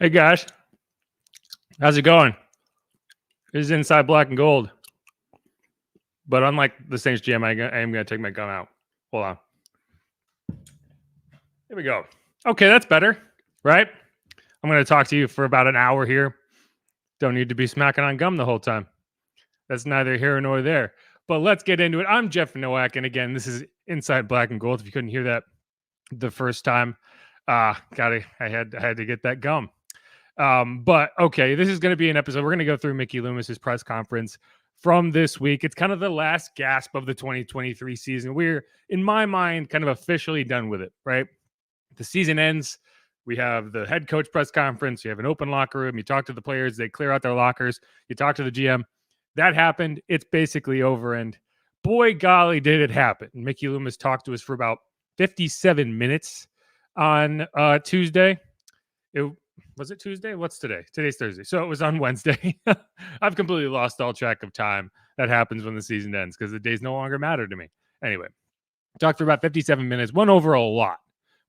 Hey guys, how's it going? This is Inside Black and Gold. But unlike the Saints GM, I am going to take my gun out. Hold on. Here we go. Okay, that's better, right? I'm going to talk to you for about an hour here. Don't need to be smacking on gum the whole time. That's neither here nor there. But let's get into it. I'm Jeff Nowak, and again, this is Inside Black and Gold. If you couldn't hear that the first time, I had to get that gum. But okay, this is going to be an episode. We're going to go through Mickey Loomis's press conference from this week. It's kind of the last gasp of the 2023 season. We're, in my mind, kind of officially done with it, right? The season ends. We have the head coach press conference. You have an open locker room. You talk to the players. They clear out their lockers. You talk to the GM. That happened. It's basically over. And boy, golly, did it happen. Mickey Loomis talked to us for about 57 minutes on Tuesday. Was it Tuesday? What's today? Today's Thursday. So it was on Wednesday. I've completely lost all track of time. That happens when the season ends because the days no longer matter to me. Anyway, talked for about 57 minutes. Went over a lot.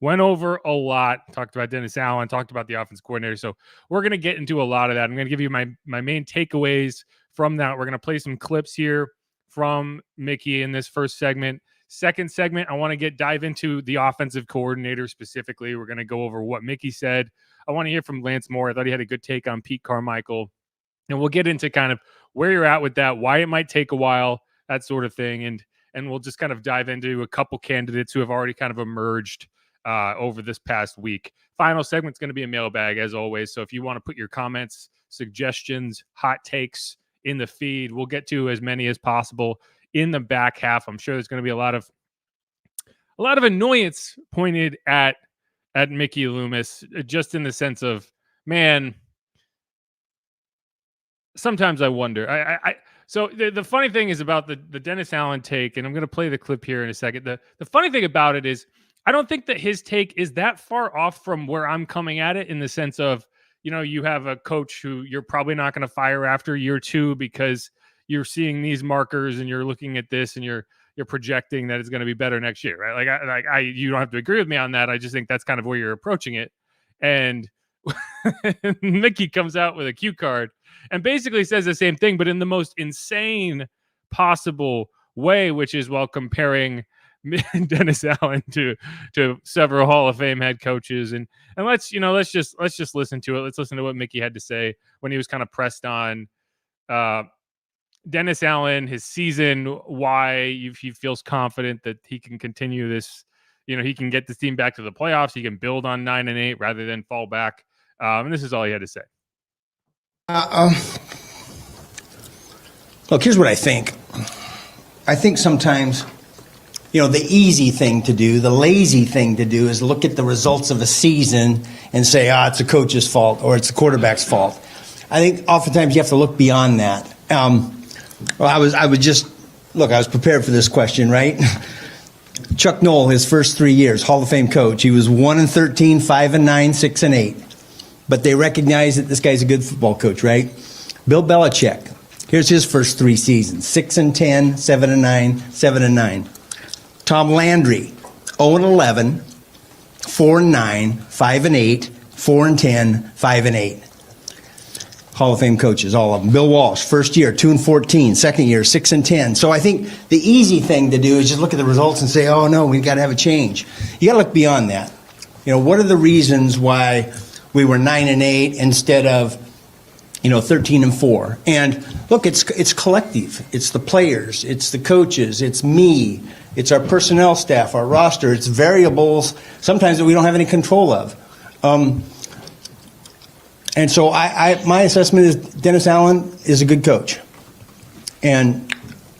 Talked about Dennis Allen. Talked about the offense coordinator. So we're going to get into a lot of that. I'm going to give you my main takeaways from that. We're going to play some clips here from Mickey in this first segment. Second segment, I want to dive into the offensive coordinator specifically. We're going to go over what Mickey said. I want to hear from Lance Moore. I thought he had a good take on Pete Carmichael. And we'll get into kind of where you're at with that, why it might take a while, that sort of thing. And we'll just kind of dive into a couple candidates who have already kind of emerged over this past week. Final segment's going to be a mailbag, as always. So if you want to put your comments, suggestions, hot takes in the feed, we'll get to as many as possible in the back half. I'm sure there's going to be a lot of annoyance pointed at Mickey Loomis, just in the sense of, man, sometimes I wonder. So the funny thing is about the Dennis Allen take, and I'm going to play the clip here in a second. The funny thing about it is, I don't think that his take is that far off from where I'm coming at it, in the sense of, you have a coach who you're probably not going to fire after year two because you're seeing these markers and you're looking at this and you're projecting that it's going to be better next year, right? You don't have to agree with me on that. I just think that's kind of where you're approaching it. And Mickey comes out with a cue card and basically says the same thing, but in the most insane possible way, which is while comparing Dennis Allen to several Hall of Fame head coaches. And let's just listen to it. Let's listen to what Mickey had to say when he was kind of pressed on Dennis Allen, his season, why he feels confident that he can continue this. He can get this team back to the playoffs. He can build on 9-8 rather than fall back. And this is all he had to say. Look, here's what I think. I think sometimes, the easy thing to do, the lazy thing to do, is look at the results of a season and say, it's a coach's fault or it's the quarterback's fault. I think oftentimes you have to look beyond that. I was prepared for this question, right? Chuck Noll, his first 3 years, Hall of Fame coach, he was 1-13, 5-9, 6-8. But they recognize that this guy's a good football coach, right? Bill Belichick, here's his first 3 seasons, 6-10, 7-9, 7-9. Tom Landry, 0-11, 4-9, 5-8, 4-10, 5-8. Hall of Fame coaches, all of them. Bill Walsh, first year, 2-14. Second year, 6-10. So I think the easy thing to do is just look at the results and say, oh, no, we've got to have a change. You got to look beyond that. What are the reasons why we were 9-8 instead of, 13-4? And look, it's collective. It's the players. It's the coaches. It's me. It's our personnel staff, our roster. It's variables sometimes that we don't have any control of. And so my assessment is Dennis Allen is a good coach. And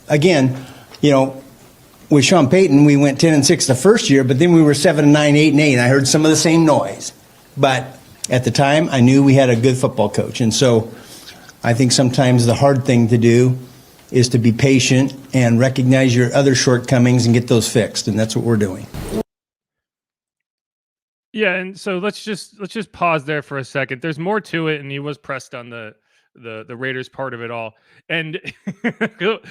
again, with Sean Payton, we went 10-6 the first year, but then we were 7-9, 8-8. I heard some of the same noise. But at the time, I knew we had a good football coach. And so I think sometimes the hard thing to do is to be patient and recognize your other shortcomings and get those fixed. And that's what we're doing. Yeah, and so let's just pause there for a second. There's more to it, and he was pressed on the Raiders part of it all. And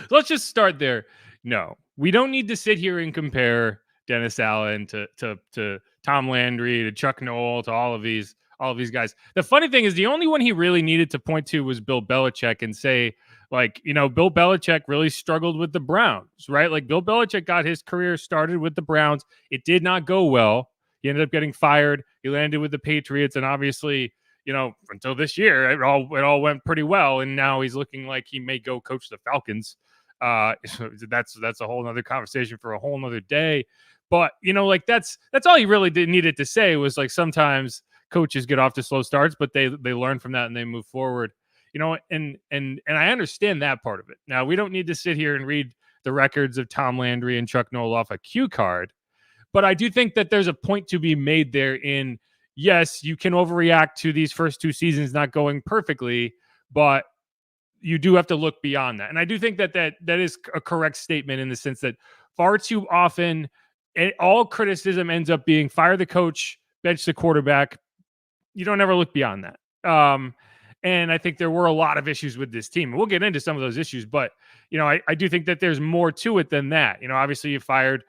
let's just start there. No, we don't need to sit here and compare Dennis Allen to Tom Landry, to Chuck Noll, to all of these all of these guys. The funny thing is the only one he really needed to point to was Bill Belichick and say, like, Bill Belichick really struggled with the Browns, right? Like Bill Belichick got his career started with the Browns. It did not go well. He ended up getting fired. He landed with the Patriots, and obviously, until this year, it all went pretty well. And now he's looking like he may go coach the Falcons. That's a whole nother conversation for a whole nother day. But like that's all he really needed to say was like sometimes coaches get off to slow starts, but they learn from that and they move forward. And I understand that part of it. Now we don't need to sit here and read the records of Tom Landry and Chuck Noll off a cue card, but I do think that there's a point to be made there in, yes, you can overreact to these first 2 seasons not going perfectly, but you do have to look beyond that. And I do think that is a correct statement in the sense that far too often all criticism ends up being fire the coach, bench the quarterback. You don't ever look beyond that. And I think there were a lot of issues with this team. We'll get into some of those issues, but I do think that there's more to it than that. Obviously you fired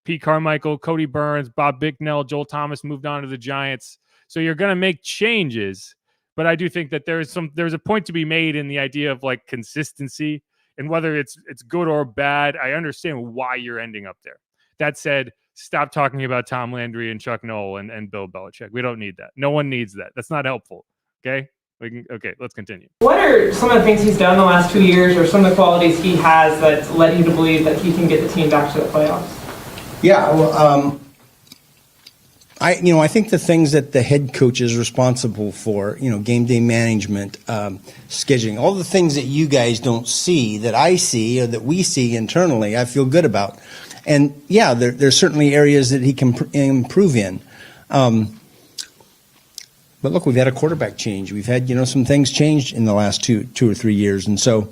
Pete Carmichael, Cody Burns, Bob Bicknell, Joel Thomas moved on to the Giants. So you're going to make changes, but I do think that there's a point to be made in the idea of like consistency and whether it's good or bad. I understand why you're ending up there. That said, stop talking about Tom Landry and Chuck Noll and Bill Belichick. We don't need that. No one needs that. That's not helpful. Okay? Let's continue. What are some of the things he's done the last 2 years or some of the qualities he has that's led you to believe that he can get the team back to the playoffs? Yeah, well, I think the things that the head coach is responsible for, game day management, scheduling, all the things that you guys don't see that I see or that we see internally, I feel good about. And yeah, there's certainly areas that he can improve in. But look, we've had a quarterback change. We've had, some things changed in the last two or 3 years. And so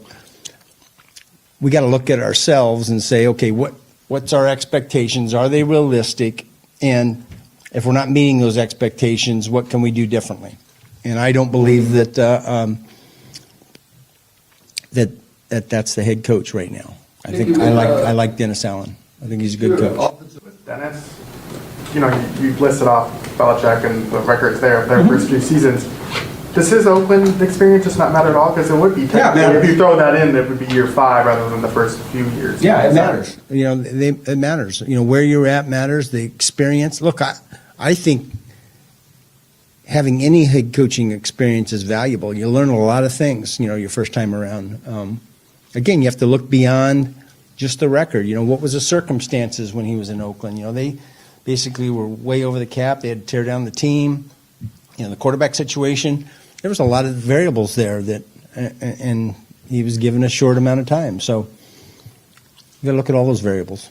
we got to look at ourselves and say, okay, what's our expectations? Are they realistic? And if we're not meeting those expectations, what can we do differently? And I don't believe that that's the head coach right now. I like Dennis Allen. I think he's a good coach. With Dennis, you've listed off Belichick and the records there of their first few seasons. Does his Oakland experience just not matter at all? Because it would be technically, if you throw that in, it would be year 5 rather than the first few years. Yeah, it matters. It matters. Where you're at matters. The experience. Look, I think having any head coaching experience is valuable. You learn a lot of things. Your first time around. Again, you have to look beyond just the record. What was the circumstances when he was in Oakland? They basically were way over the cap. They had to tear down the team. The quarterback situation. There was a lot of variables there and he was given a short amount of time. So you got to look at all those variables.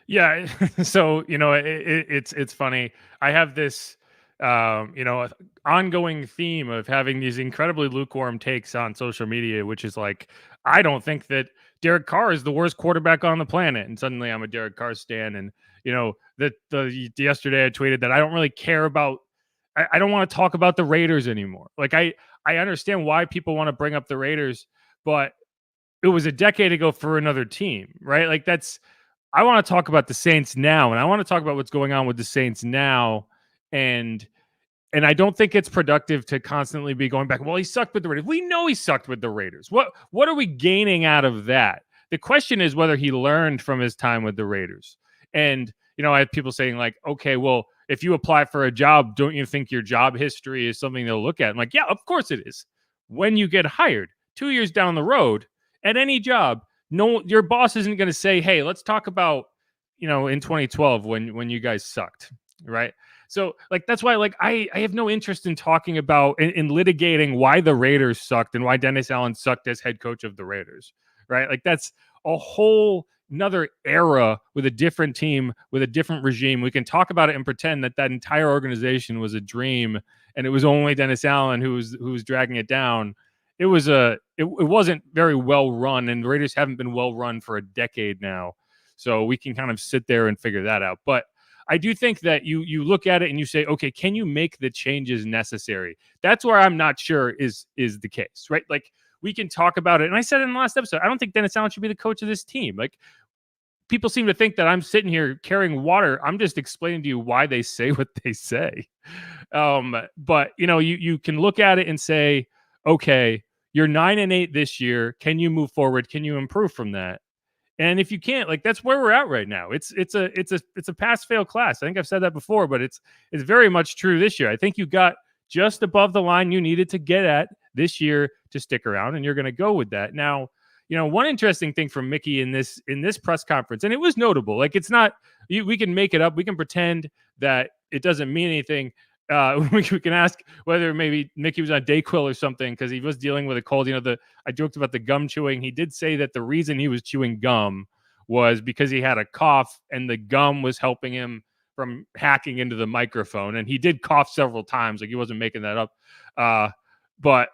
Yeah. So, it's funny. I have this, ongoing theme of having these incredibly lukewarm takes on social media, which is like, I don't think that Derek Carr is the worst quarterback on the planet. And suddenly I'm a Derek Carr stan. And, yesterday I tweeted that I don't really care about, I don't want to talk about the Raiders anymore. Like I understand why people want to bring up the Raiders, but it was a decade ago for another team, right? Like I want to talk about the Saints now. And I want to talk about what's going on with the Saints now. And I don't think it's productive to constantly be going back. Well, he sucked with the Raiders. We know he sucked with the Raiders. What are we gaining out of that? The question is whether he learned from his time with the Raiders. And, I have people saying like, okay, well, if you apply for a job, don't you think your job history is something to look at? I'm like, yeah, of course it is. When you get hired 2 years down the road at any job, no, your boss isn't going to say, hey, let's talk about, in 2012 when you guys sucked, right? So like that's why like I have no interest in talking about in litigating why the Raiders sucked and why Dennis Allen sucked as head coach of the Raiders, right? Like that's a whole another era with a different team, with a different regime. We can talk about it and pretend that entire organization was a dream and it was only Dennis Allen who was dragging it down. It wasn't very well run, and the Raiders haven't been well run for a decade now. So we can kind of sit there and figure that out. But I do think that you look at it and you say, okay, can you make the changes necessary? That's where I'm not sure is the case, right? Like we can talk about it. And I said in the last episode, I don't think Dennis Allen should be the coach of this team. Like people seem to think that I'm sitting here carrying water. I'm just explaining to you why they say what they say. But you can look at it and say, okay, you're 9-8 this year. Can you move forward? Can you improve from that? And if you can't, like, that's where we're at right now. It's a pass fail class. I think I've said that before, but it's very much true this year. I think you got just above the line you needed to get at this year to stick around, and you're going to go with that. Now, one interesting thing from Mickey in this press conference, and it was notable. Like, it's not we can make it up. We can pretend that it doesn't mean anything. We can ask whether maybe Mickey was on Dayquil or something because he was dealing with a cold. I joked about the gum chewing. He did say that the reason he was chewing gum was because he had a cough and the gum was helping him from hacking into the microphone. And he did cough several times. Like, he wasn't making that up. But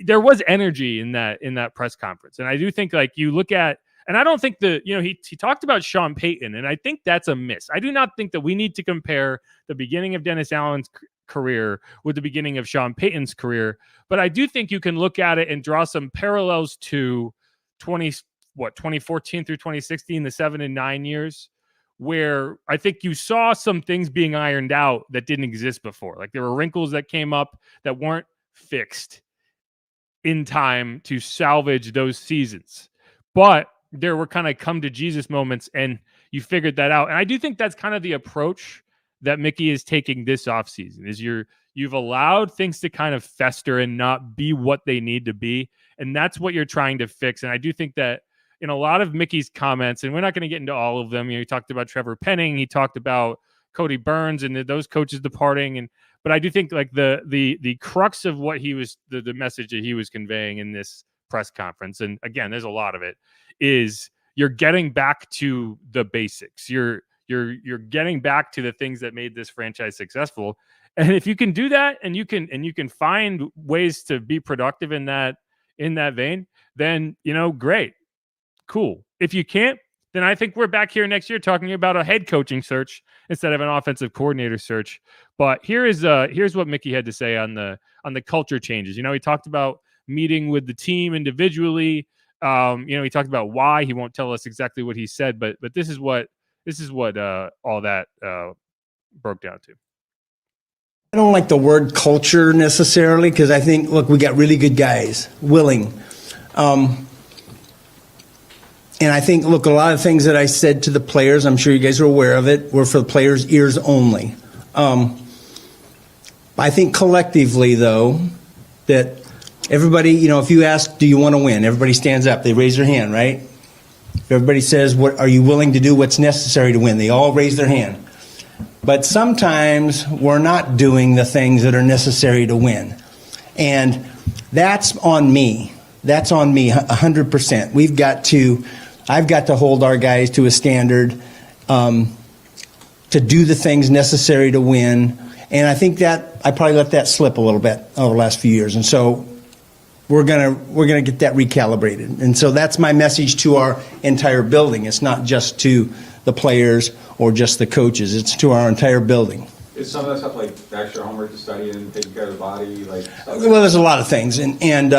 there was energy in that press conference. And I do think, like, you look at, and I don't think he talked about Sean Payton, and I think that's a miss. I do not think that we need to compare the beginning of Dennis Allen's career with the beginning of Sean Payton's career. But I do think you can look at it and draw some parallels to 2014 through 2016, the 7 and 9 years, where I think you saw some things being ironed out that didn't exist before. Like, there were wrinkles that came up that weren't fixed in time to salvage those seasons. But there were kind of come to Jesus moments, and you figured that out. And I do think that's kind of the approach that Mickey is taking this offseason, is you've allowed things to kind of fester and not be what they need to be. And that's what you're trying to fix. And I do think that in a lot of Mickey's comments, and we're not going to get into all of them, he talked about Trevor Penning, he talked about Cody Burns and those coaches departing. But I do think, like, the crux of what he was, the message that he was conveying in this press conference, and again, there's a lot of it, is you're getting back to the basics. You're getting back to the things that made this franchise successful. And if you can do that, and you can find ways to be productive in that vein, then great, cool. If you can't, then I think we're back here next year talking about a head coaching search instead of an offensive coordinator search. But here's what Mickey had to say on the culture changes. He talked about meeting with the team individually. He talked about why. He won't tell us exactly what he said, but this is what all that broke down to. I don't like the word culture necessarily, because I think, look, we got really good guys, willing. And I think, look, a lot of things that I said to the players, I'm sure you guys are aware of it, were for the players' ears only. I think collectively, though, that everybody, if you ask, do you want to win? Everybody stands up. They raise their hand, right? Everybody says, what are you willing to do what's necessary to win? They all raise their hand. But sometimes we're not doing the things that are necessary to win. And that's on me. That's on me 100%. I've got to hold our guys to a standard to do the things necessary to win. And I think that I probably let that slip a little bit over the last few years. And so we're gonna get that recalibrated. And so that's my message to our entire building. It's not just to the players or just the coaches. It's to our entire building. Is some of that stuff like extra homework to study and taking care of the body? Well, there's a lot of things. And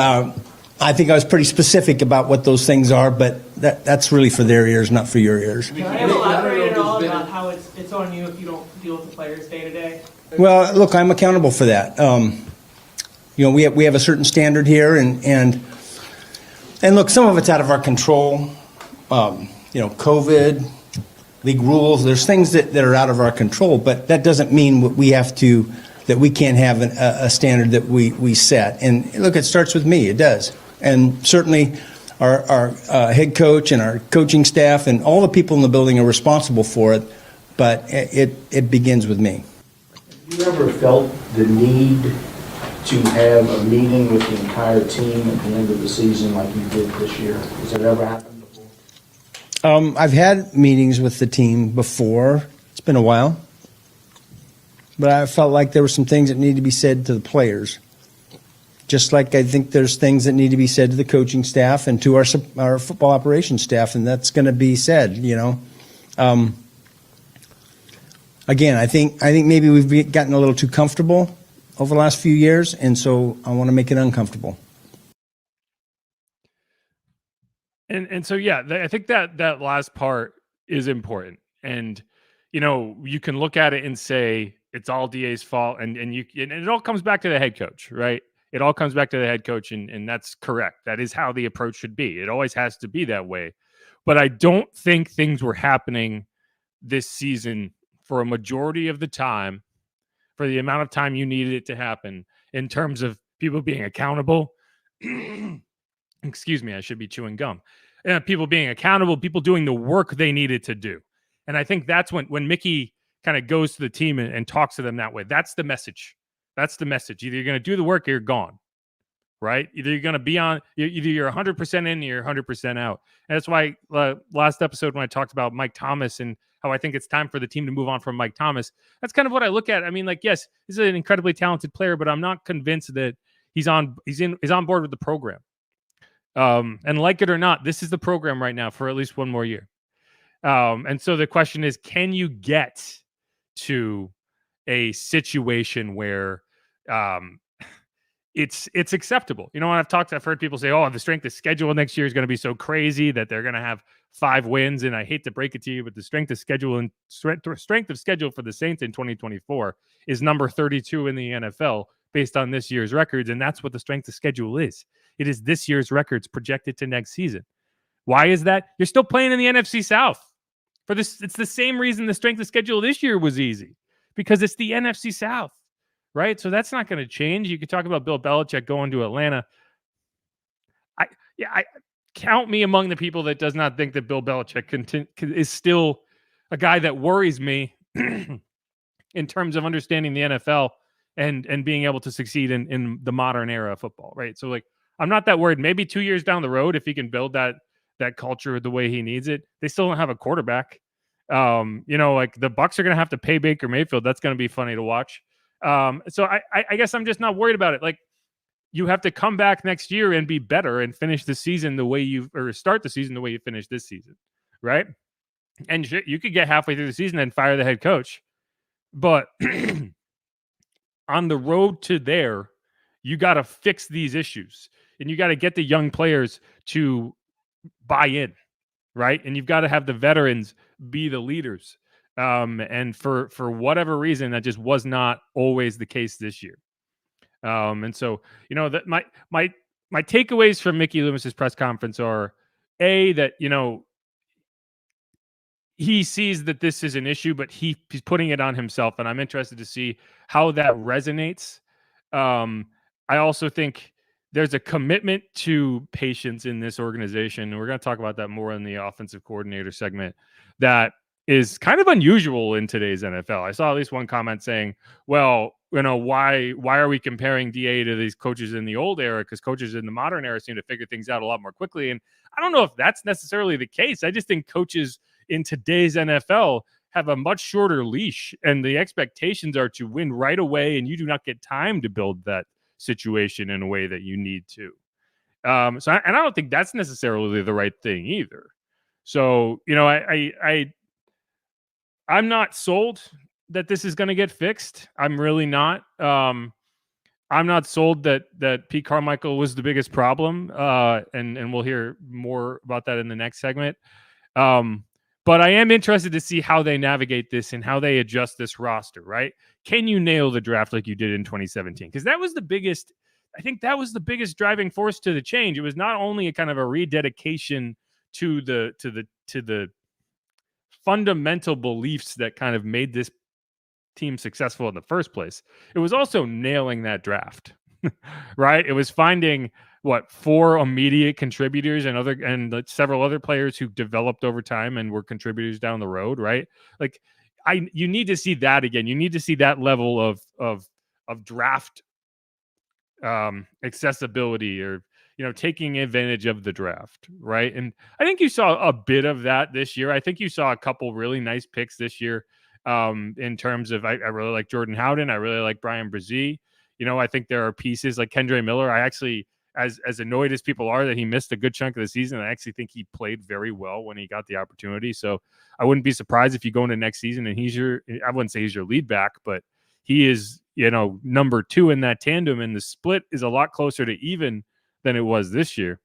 I think I was pretty specific about what those things are, but that's really for their ears, not for your ears. Can I elaborate at all about how it's on you if you don't deal with the players day to day? Well, look, I'm accountable for that. We have a certain standard here, and look, some of it's out of our control. COVID, league rules. There's things that are out of our control, but that doesn't mean that we can't have a standard that we set. And look, it starts with me. It does. And certainly our head coach and our coaching staff and all the people in the building are responsible for it, but it begins with me. Have you ever felt the need to have a meeting with the entire team at the end of the season like you did this year? Has that ever happened before? I've had meetings with the team before. It's been a while. But I felt like there were some things that needed to be said to the players. Just like I think there's things that need to be said to the coaching staff and to our football operations staff, and that's going to be said, Again, I think maybe we've gotten a little too comfortable over the last few years, and so I want to make it uncomfortable. And so yeah, I think that last part is important. And you can look at it and say it's all DA's fault, and it all comes back to the head coach, right? It all comes back to the head coach, and that's correct. That is how the approach should be. It always has to be that way. But I don't think things were happening this season for a majority of the time, for the amount of time you needed it to happen, in terms of people being accountable. Excuse me, I should be chewing gum. People being accountable, people doing the work they needed to do. And I think that's when Mickey kind of goes to the team and talks to them that way. That's the message. That's the message. Either you're going to do the work or you're gone, right? Either you're going to be on, either you're 100% in or you're 100% out. And that's why last episode when I talked about Mike Thomas and how I think it's time for the team to move on from Mike Thomas, that's kind of what I look at. I mean, like, yes, he's an incredibly talented player, but I'm not convinced that he's on board with the program. And like it or not, this is the program right now for at least one more year. And so the question is, can you get to a situation where it's acceptable? When I've heard people say, oh, the strength of schedule next year is going to be so crazy that they're going to have 5 wins. And I hate to break it to you, but the strength of schedule for the Saints in 2024 is number 32 in the NFL based on this year's records. And that's what the strength of schedule is. It is this year's records projected to next season. Why is that? You're still playing in the NFC South. For this, it's the same reason the strength of schedule this year was easy, because it's the NFC South, right? So that's not going to change. You could talk about Bill Belichick going to Atlanta. I count me among the people that does not think that Bill Belichick is still a guy that worries me in terms of understanding the NFL and being able to succeed in the modern era of football, right? So like, I'm not that worried. Maybe 2 years down the road, if he can build that culture the way he needs it, they still don't have a quarterback. Like the Bucs are going to have to pay Baker Mayfield. That's going to be funny to watch. So I guess I'm just not worried about it. Like, you have to come back next year and be better and finish the season start the season the way you finished this season, right? And you could get halfway through the season and fire the head coach, but on the road to there, you got to fix these issues. And you got to get the young players to buy in, right? And you've got to have the veterans be the leaders. And for whatever reason, that just was not always the case this year. And so, that my takeaways from Mickey Loomis's press conference are that, he sees that this is an issue, but he's putting it on himself. And I'm interested to see how that resonates. I also think there's a commitment to patience in this organization. And we're going to talk about that more in the offensive coordinator segment. That is kind of unusual in today's NFL. I saw at least one comment saying, well, why are we comparing DA to these coaches in the old era? Because coaches in the modern era seem to figure things out a lot more quickly. And I don't know if that's necessarily the case. I just think coaches in today's NFL have a much shorter leash, and the expectations are to win right away, and you do not get time to build that situation in a way that you need to. And I don't think that's necessarily the right thing either. So, I'm not sold that this is going to get fixed. I'm really not. I'm not sold that Pete Carmichael was the biggest problem. And we'll hear more about that in the next segment. But I am interested to see how they navigate this and how they adjust this roster, right? Can you nail the draft like you did in 2017? Because that was the biggest driving force to the change. It was not only a kind of a rededication to the fundamental beliefs that kind of made this team successful in the first place. It was also nailing that draft, right? It was finding 4 immediate contributors and several other players who developed over time and were contributors down the road, right? Like, you need to see that again. You need to see that level of draft accessibility, or taking advantage of the draft, right? And I think you saw a bit of that this year. I think you saw a couple really nice picks this year. In terms of, I really like Jordan Howden. I really like Brian Brzee. I think there are pieces like Kendre Miller. I actually, as annoyed as people are that he missed a good chunk of the season, I actually think he played very well when he got the opportunity. So I wouldn't be surprised if you go into next season and I wouldn't say he's your lead back, but he is, number 2 in that tandem, and the split is a lot closer to even than it was this year.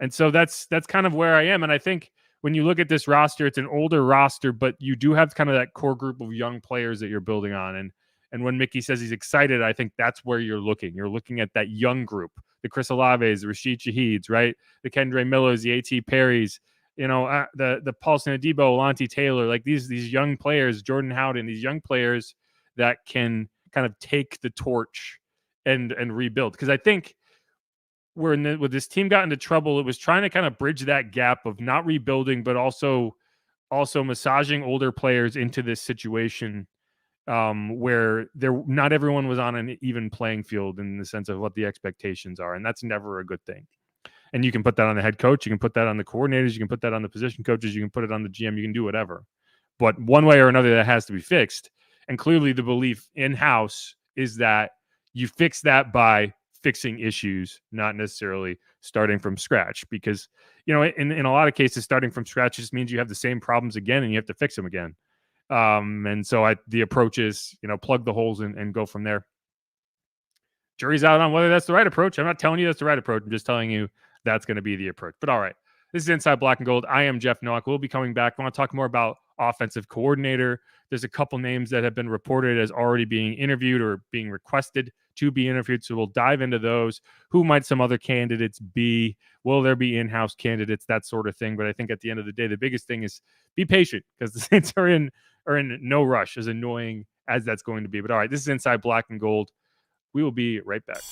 And so that's kind of where I am. And I think when you look at this roster, it's an older roster, but you do have kind of that core group of young players that you're building on. And when Mickey says he's excited, I think that's where you're looking. You're looking at that young group, the Chris Olaves, the Rashid Shaheeds, right? The Kendre Millers, the A.T. Perrys, the Paulson Adebo, Alontae Taylor, like these young players, Jordan Howden, these young players that can kind of take the torch and rebuild. Because I think when this team got into trouble, it was trying to kind of bridge that gap of not rebuilding, but also massaging older players into this situation where not everyone was on an even playing field in the sense of what the expectations are, and that's never a good thing. And you can put that on the head coach, you can put that on the coordinators, you can put that on the position coaches, you can put it on the GM, you can do whatever. But one way or another, that has to be fixed. And clearly, the belief in-house is that you fix that by fixing issues, not necessarily starting from scratch, because in a lot of cases starting from scratch just means you have the same problems again and you have to fix them again. And so the approach is plug the holes and go from there. Jury's out on whether that's the right approach. I'm not telling you that's the right approach. I'm just telling you that's going to be the approach. But all right, this is Inside Black and Gold. I am Jeff Nowak. We'll be coming back. I want to talk more about offensive coordinator. There's a couple names that have been reported as already being interviewed or being requested to be interviewed. So we'll dive into those. Who might some other candidates be? Will there be in-house candidates? That sort of thing. But I think at the end of the day, the biggest thing is be patient, because the Saints are in no rush, as annoying as that's going to be. But all right, this is Inside Black and Gold. We will be right back.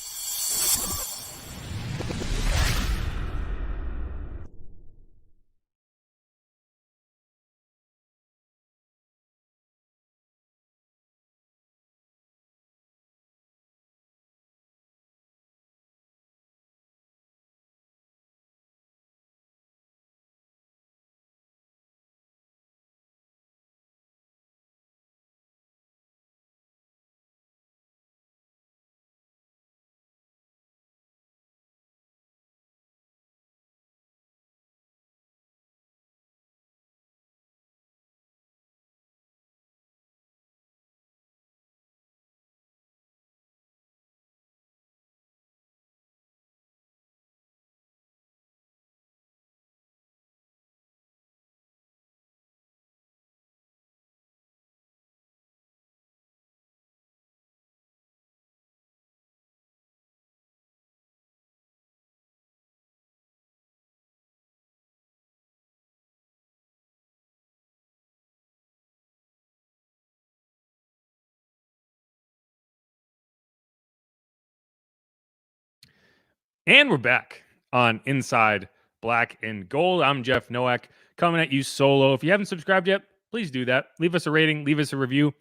And we're back on Inside Black and Gold. I'm Jeff Nowak, coming at you solo. If you haven't subscribed yet, please do that. Leave us a rating, leave us a review.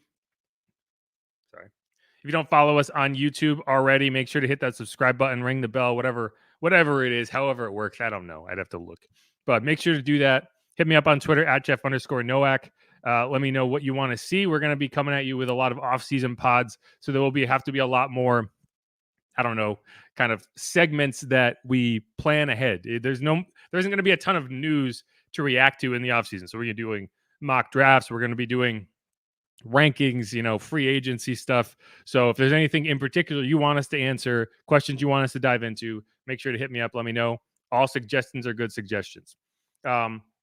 Sorry. If you don't follow us on YouTube already, make sure to hit that subscribe button, ring the bell, whatever it is, however it works. I don't know. I'd have to look. But make sure to do that. Hit me up on Twitter at Jeff_Nowak. Let me know what you want to see. We're going to be coming at you with a lot of off-season pods, so there will have to be a lot more, I don't know, kind of segments that we plan ahead. There isn't going to be a ton of news to react to in the offseason. So we're going to be doing mock drafts. We're going to be doing rankings, free agency stuff. So if there's anything in particular you want us to answer, questions you want us to dive into, make sure to hit me up. Let me know. All suggestions are good suggestions.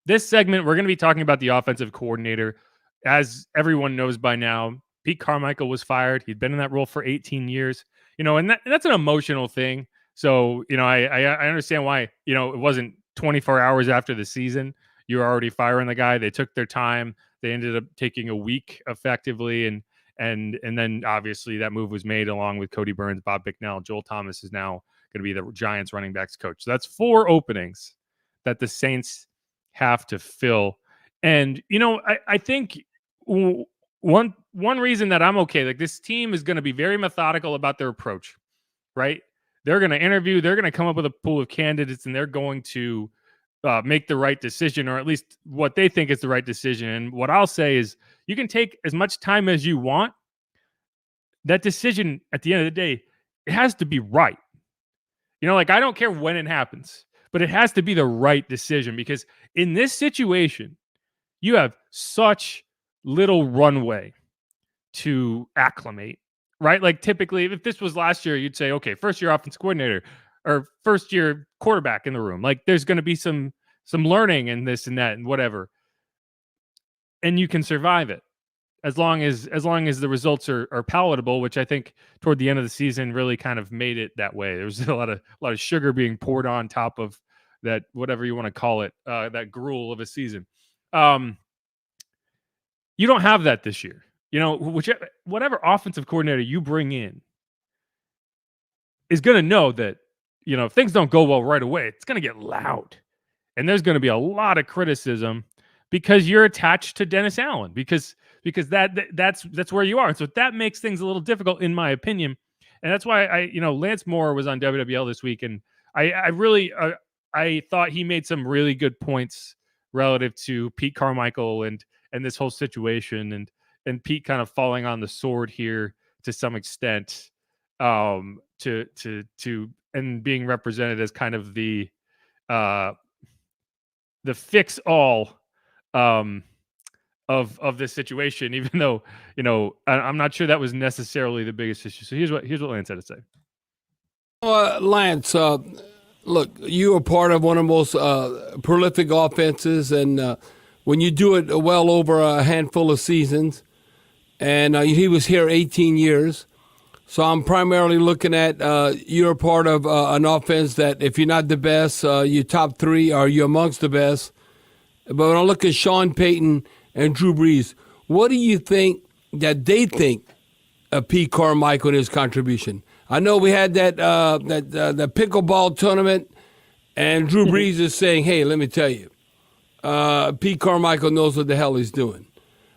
This segment, we're going to be talking about the offensive coordinator. As everyone knows by now, Pete Carmichael was fired. He'd been in that role for 18 years. And that's an emotional thing. So, I understand why, it wasn't 24 hours after the season. You were already firing the guy. They took their time. They ended up taking a week effectively. And then obviously that move was made along with Cody Burns, Bob Bicknell. Joel Thomas is now going to be the Giants running backs coach. So that's 4 openings that the Saints have to fill. And, I think one reason that I'm okay, like this team is going to be very methodical about their approach, right? They're going to interview, they're going to come up with a pool of candidates, and they're going to make the right decision, or at least what they think is the right decision. And what I'll say is you can take as much time as you want. That decision at the end of the day, it has to be right. I don't care when it happens, but it has to be the right decision, because in this situation, you have such little runway to acclimate, right? Like typically, if this was last year, you'd say, okay, first year offense coordinator, or first year quarterback in the room. Like there's going to be some learning and this and that and whatever. And you can survive it as long as the results are palatable, which I think toward the end of the season really kind of made it that way. There was a lot of sugar being poured on top of that, whatever you want to call it, that gruel of a season. You don't have that this year. You know, whatever offensive coordinator you bring in is going to know that, you know, if things don't go well right away, it's going to get loud. And there's going to be a lot of criticism because you're attached to Dennis Allen, because that's where you are. And so that makes things a little difficult, in my opinion. And that's why Lance Moore was on WWL this week, and I really thought he made some really good points relative to Pete Carmichael and this whole situation, and Pete kind of falling on the sword here to some extent, to and being represented as kind of the fix all of this situation, even though, you know, I'm not sure that was necessarily the biggest issue. So here's what Lance had to say. Lance, look, you are part of one of the most prolific offenses, and when you do it well over a handful of seasons, and he was here 18 years, so I'm primarily looking at you're part of an offense that if you're not the best, you're top three or you're amongst the best. But when I look at Sean Payton and Drew Brees, what do you think that they think of Pete Carmichael and his contribution? I know we had that the pickleball tournament, and Drew Brees is saying, hey, let me tell you, Pete Carmichael knows what the hell he's doing.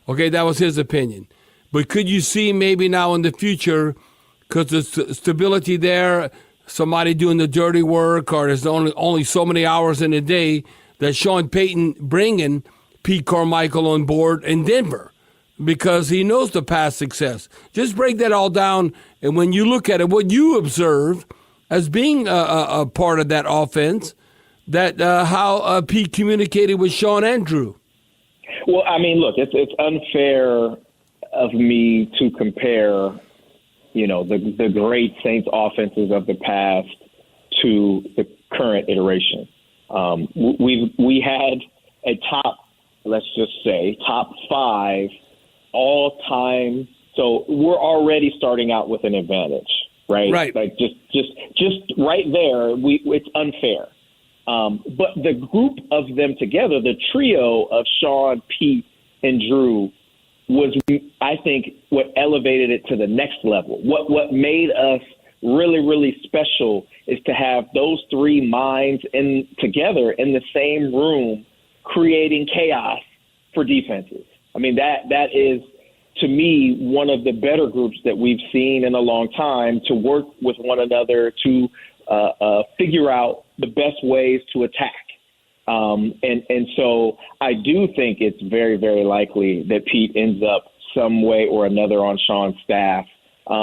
Okay, that was his opinion. But could you see maybe now in the future, because there's stability there, somebody doing the dirty work, or there's only so many hours in a day, that Sean Payton bringing Pete Carmichael on board in Denver because he knows the past success. Just break that all down, and when you look at it, what you observe as being a part of that offense, that how Pete communicated with Sean and Drew. Well, I mean, look, it's unfair of me to compare, you know, the great Saints offenses of the past to the current iteration. We had a top, let's just say, top 5 all-time. So we're already starting out with an advantage, right? Right. Like just right there, it's unfair. But the group of them together, the trio of Sean, Pete, and Drew, was, I think, what elevated it to the next level. What made us really, really special is to have those three minds together in the same room, creating chaos for defenses. I mean, that is, to me, one of the better groups that we've seen in a long time to work with one another to figure out the best ways to attack. And so I do think it's very, very likely that Pete ends up some way or another on Sean's staff.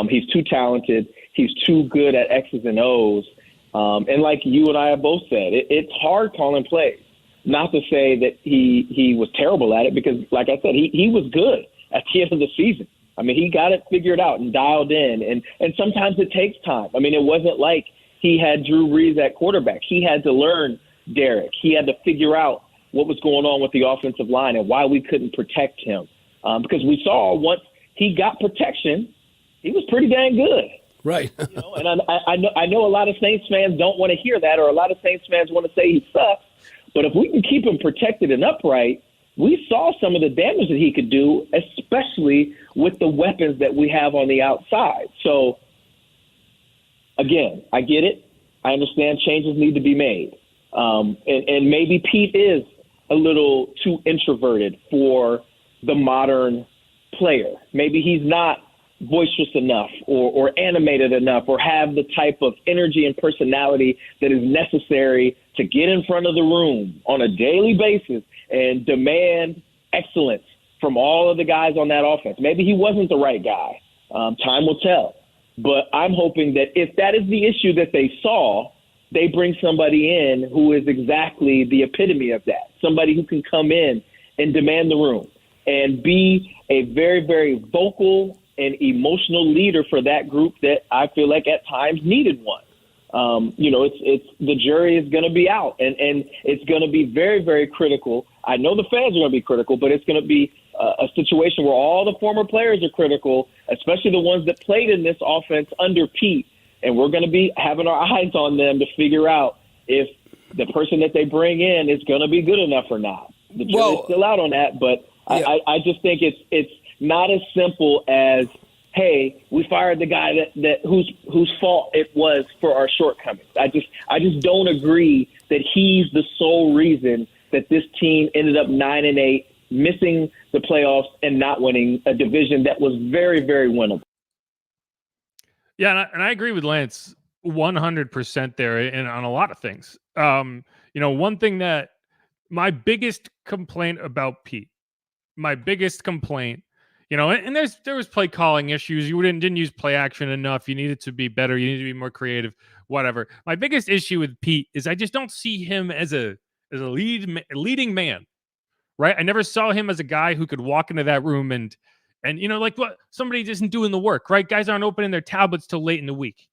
He's too talented. He's too good at X's and O's. And like you and I have both said, it's hard calling plays. Not to say that he was terrible at it, because, like I said, he was good at the end of the season. I mean, he got it figured out and dialed in. And sometimes it takes time. I mean, it wasn't like he had Drew Brees at quarterback. He had to learn Derek. He had to figure out what was going on with the offensive line and why we couldn't protect him. Because we saw once he got protection, he was pretty dang good. Right. You know, and I know a lot of Saints fans don't want to hear that, or a lot of Saints fans want to say he sucks. But if we can keep him protected and upright, we saw some of the damage that he could do, especially with the weapons that we have on the outside. So, again, I get it. I understand changes need to be made. And maybe Pete is a little too introverted for the modern player. Maybe he's not boisterous enough or animated enough or have the type of energy and personality that is necessary to get in front of the room on a daily basis and demand excellence from all of the guys on that offense. Maybe he wasn't the right guy. Time will tell. But I'm hoping that if that is the issue that they saw, they bring somebody in who is exactly the epitome of that, somebody who can come in and demand the room and be a very, very vocal and emotional leader for that group that I feel like at times needed one. It's the jury is going to be out, and it's going to be very, very critical. I know the fans are going to be critical, but it's going to be a situation where all the former players are critical, especially the ones that played in this offense under Pete, and we're going to be having our eyes on them to figure out if the person that they bring in is going to be good enough or not. The jury's still out on that, but yeah. I just think it's not as simple as, hey, we fired the guy that whose fault it was for our shortcomings. I just don't agree that he's the sole reason that this team ended up 9-8, missing the playoffs and not winning a division that was very, very winnable. Yeah, and I agree with Lance 100% there, and on a lot of things. One thing that my biggest complaint about Pete, and there was play calling issues. You didn't use play action enough. You needed to be better. You needed to be more creative. Whatever. My biggest issue with Pete is I just don't see him as a leading man. Right? I never saw him as a guy who could walk into that room and what somebody just isn't doing the work. Right? Guys aren't opening their tablets till late in the week.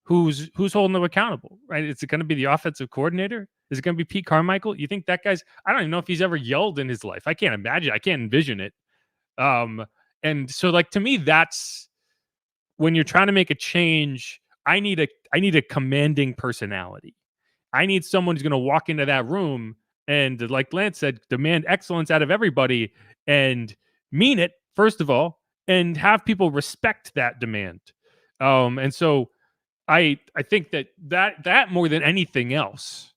Who's holding them accountable? Right? Is it going to be the offensive coordinator? Is it going to be Pete Carmichael? You think that guy's? I don't even know if he's ever yelled in his life. I can't imagine. I can't envision it. And so to me, that's when you're trying to make a change. I need a commanding personality. I need someone who's going to walk into that room and, like Lance said, demand excellence out of everybody and mean it, first of all, and have people respect that demand. And so I think that more than anything else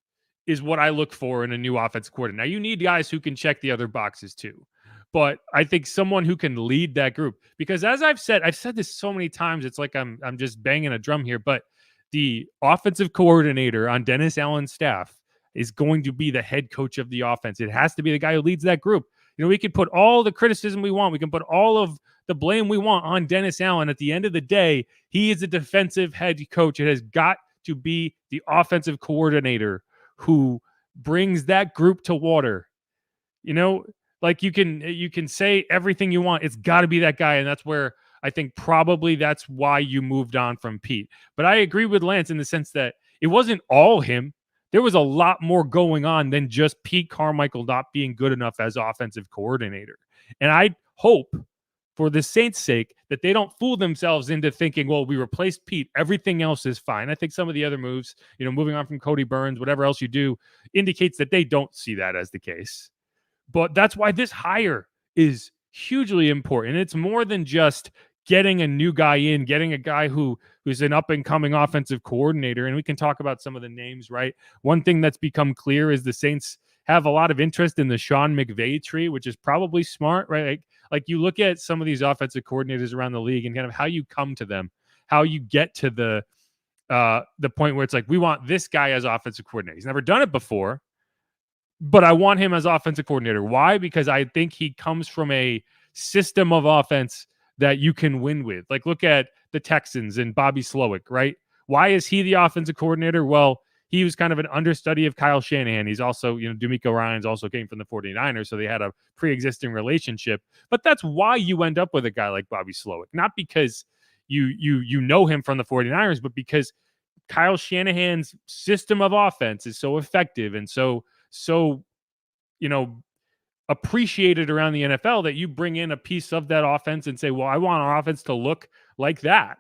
is what I look for in a new offensive coordinator. Now, you need guys who can check the other boxes too. But I think someone who can lead that group, because as I've said this so many times, it's like I'm just banging a drum here, but the offensive coordinator on Dennis Allen's staff is going to be the head coach of the offense. It has to be the guy who leads that group. We can put all the criticism we want. We can put all of the blame we want on Dennis Allen. At the end of the day, he is a defensive head coach. It has got to be the offensive coordinator who brings that group to water. Like you can say everything you want. It's got to be that guy. And that's where I think probably that's why you moved on from Pete. But I agree with Lance in the sense that it wasn't all him. There was a lot more going on than just Pete Carmichael not being good enough as offensive coordinator. And I hope for the Saints' sake that they don't fool themselves into thinking, well, we replaced Pete, everything else is fine. I think some of the other moves, moving on from Cody Burns, whatever else you do, indicates that they don't see that as the case. But that's why this hire is hugely important. It's more than just getting a new guy in, getting a guy who's an up-and-coming offensive coordinator. And we can talk about some of the names, right? One thing that's become clear is the Saints have a lot of interest in the Sean McVay tree, which is probably smart, right? Like you look at some of these offensive coordinators around the league and kind of how you come to them, how you get to the point where it's like, we want this guy as offensive coordinator. He's never done it before, but I want him as offensive coordinator. Why? Because I think he comes from a system of offense that you can win with. Like look at the Texans and Bobby Slowick, right? Why is he the offensive coordinator? Well, he was kind of an understudy of Kyle Shanahan. He's also, D'Amico Ryans also came from the 49ers, so they had a pre-existing relationship. But that's why you end up with a guy like Bobby Slowick. Not because you know him from the 49ers, but because Kyle Shanahan's system of offense is so effective and so appreciated around the NFL that you bring in a piece of that offense and say, well, I want our offense to look like that,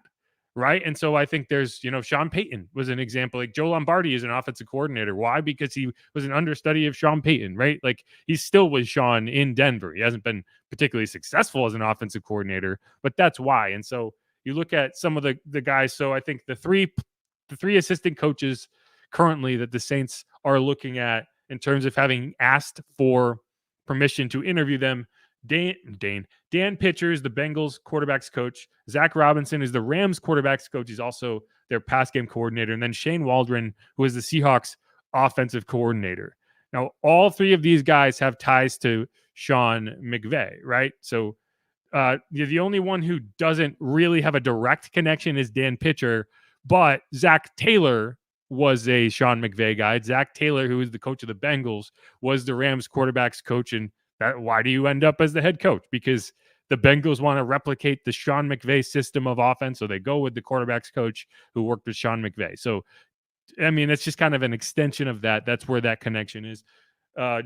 right? And so I think there's, Sean Payton was an example. Like Joe Lombardi is an offensive coordinator. Why? Because he was an understudy of Sean Payton, right? Like he still was Sean in Denver. He hasn't been particularly successful as an offensive coordinator, but that's why. And so you look at some of the guys. So I think the three assistant coaches currently that the Saints are looking at in terms of having asked for permission to interview them. Dan Pitcher is the Bengals quarterbacks coach. Zach Robinson is the Rams quarterbacks coach. He's also their pass game coordinator. And then Shane Waldron, who is the Seahawks offensive coordinator. Now, all three of these guys have ties to Sean McVay, right? So the only one who doesn't really have a direct connection is Dan Pitcher, but Zach Taylor was a Sean McVay guy. Zach Taylor, who is the coach of the Bengals, was the Rams quarterbacks coach. And why do you end up as the head coach? Because the Bengals want to replicate the Sean McVay system of offense, so they go with the quarterback's coach who worked with Sean McVay. So, I mean, it's just kind of an extension of that. That's where that connection is.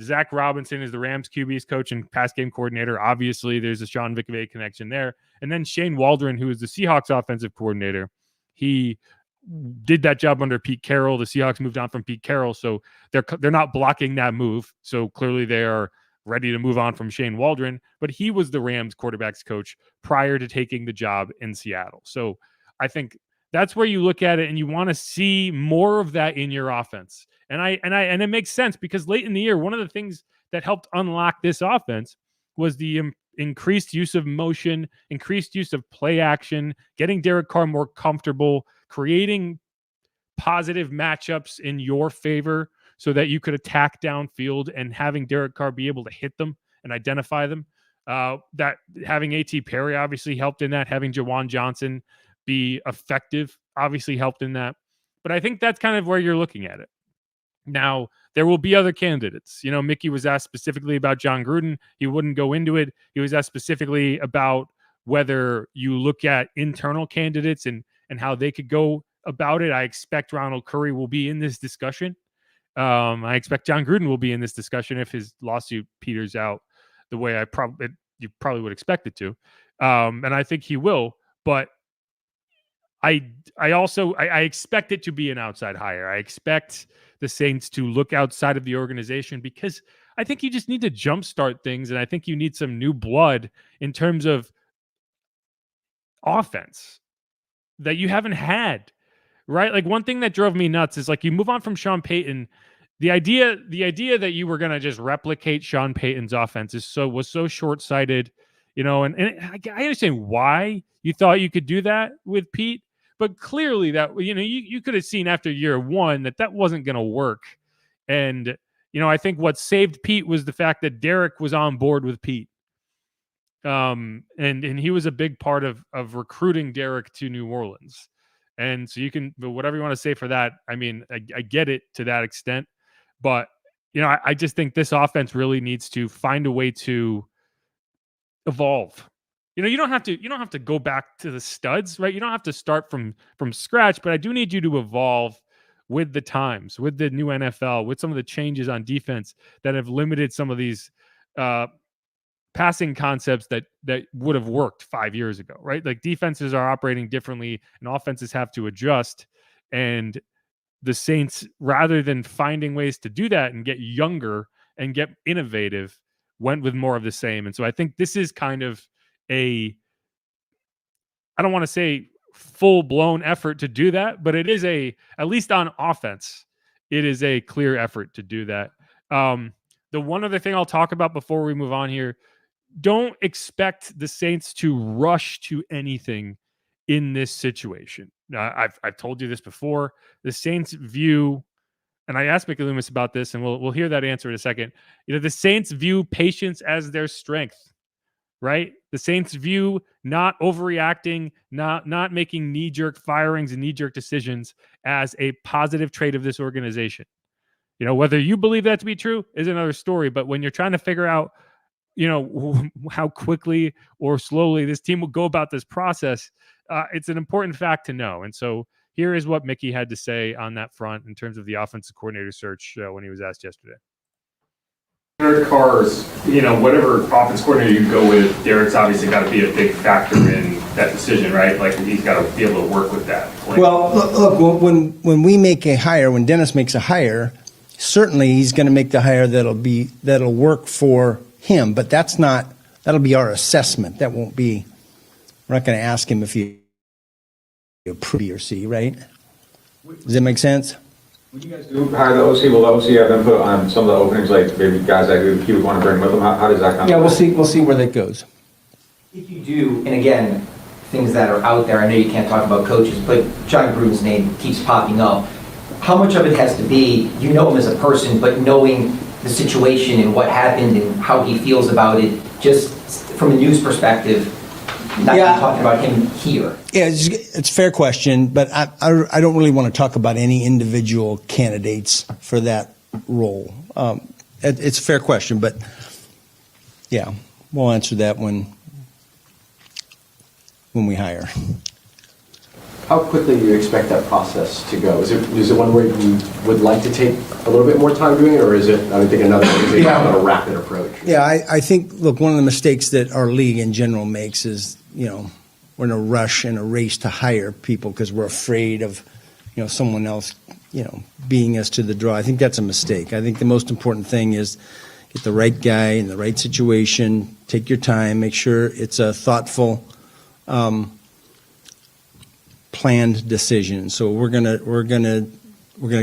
Zach Robinson is the Rams QB's coach and pass game coordinator. Obviously, there's a Sean McVay connection there. And then Shane Waldron, who is the Seahawks offensive coordinator, he did that job under Pete Carroll. The Seahawks moved on from Pete Carroll, so they're not blocking that move. So clearly they are ready to move on from Shane Waldron. But he was the Rams quarterback's coach prior to taking the job in Seattle. So I think that's where you look at it, and you want to see more of that in your offense. And it makes sense because late in the year, one of the things that helped unlock this offense was the increased use of motion, increased use of play action, getting Derek Carr more comfortable, creating positive matchups in your favor so that you could attack downfield, and having Derek Carr be able to hit them and identify them. That having A.T. Perry obviously helped in that. Having Jawan Johnson be effective obviously helped in that. But I think that's kind of where you're looking at it. Now, there will be other candidates. You know, Mickey was asked specifically about John Gruden. He wouldn't go into it. He was asked specifically about whether you look at internal candidates and how they could go about it. I expect Ronald Curry will be in this discussion. I expect John Gruden will be in this discussion if his lawsuit peters out the way you probably would expect it to. And I think he will. But I expect it to be an outside hire. I expect the Saints to look outside of the organization because I think you just need to jumpstart things, and I think you need some new blood in terms of offense that you haven't had, right? Like, one thing that drove me nuts is, like, you move on from Sean Payton. The idea that you were going to just replicate Sean Payton's offense was so short-sighted, you know, and I understand why you thought you could do that with Pete. But clearly that, you know, you could have seen after year one that wasn't going to work. And, you know, I think what saved Pete was the fact that Derek was on board with Pete. And he was a big part of recruiting Derek to New Orleans. And so whatever you want to say for that, I mean, I get it to that extent. But, you know, I just think this offense really needs to find a way to evolve. You know, you don't have to go back to the studs, right? You don't have to start from scratch, but I do need you to evolve with the times, with the new NFL, with some of the changes on defense that have limited some of these passing concepts that would have worked 5 years ago, right? Like, defenses are operating differently and offenses have to adjust. And the Saints, rather than finding ways to do that and get younger and get innovative, went with more of the same. And so I think this is kind of I don't want to say full-blown effort to do that, but it is at least on offense, it is a clear effort to do that. The one other thing I'll talk about before we move on here, don't expect the Saints to rush to anything in this situation. I've told you this before. The Saints view, and I asked Mickey Loomis about this, and we'll hear that answer in a second. You know, the Saints view patience as their strength. Right? The Saints view not overreacting, not making knee-jerk firings and knee-jerk decisions as a positive trait of this organization. You know, whether you believe that to be true is another story, but when you're trying to figure out, you know, how quickly or slowly this team will go about this process, it's an important fact to know. And so here is what Mickey had to say on that front in terms of the offensive coordinator search when he was asked yesterday. Derek Carr's, you know, whatever offense coordinator you go with, Derek's obviously got to be a big factor in that decision, right? Like, he's got to be able to work with that. Well, look, when we make a hire, when Dennis makes a hire, certainly he's going to make the hire that'll work for him. But that'll be our assessment. That won't be. We're not going to ask him if he approve or see, right? Does that make sense? When you guys do hire the OC, will the OC have input on some of the openings, like maybe guys that he would want to bring with him? How does that come? Yeah, we'll see where that goes. If you do, and again, things that are out there, I know you can't talk about coaches, but John Gruden's name keeps popping up. How much of it has to be, you know him as a person, but knowing the situation and what happened and how he feels about it, just from a news perspective, not talking about him here? Yeah, it's a fair question, but I don't really want to talk about any individual candidates for that role. It's a fair question, but yeah, we'll answer that when when we hire. How quickly do you expect that process to go? Is it one where you would like to take a little bit more time doing it, or is it, I think another is a rapid approach? Yeah, I think, look, one of the mistakes that our league in general makes is, we're in a rush and a race to hire people because we're afraid of, someone else, beating us to the draw. I think that's a mistake. I think the most important thing is get the right guy in the right situation, take your time, make sure it's a thoughtful, planned decision. So we're gonna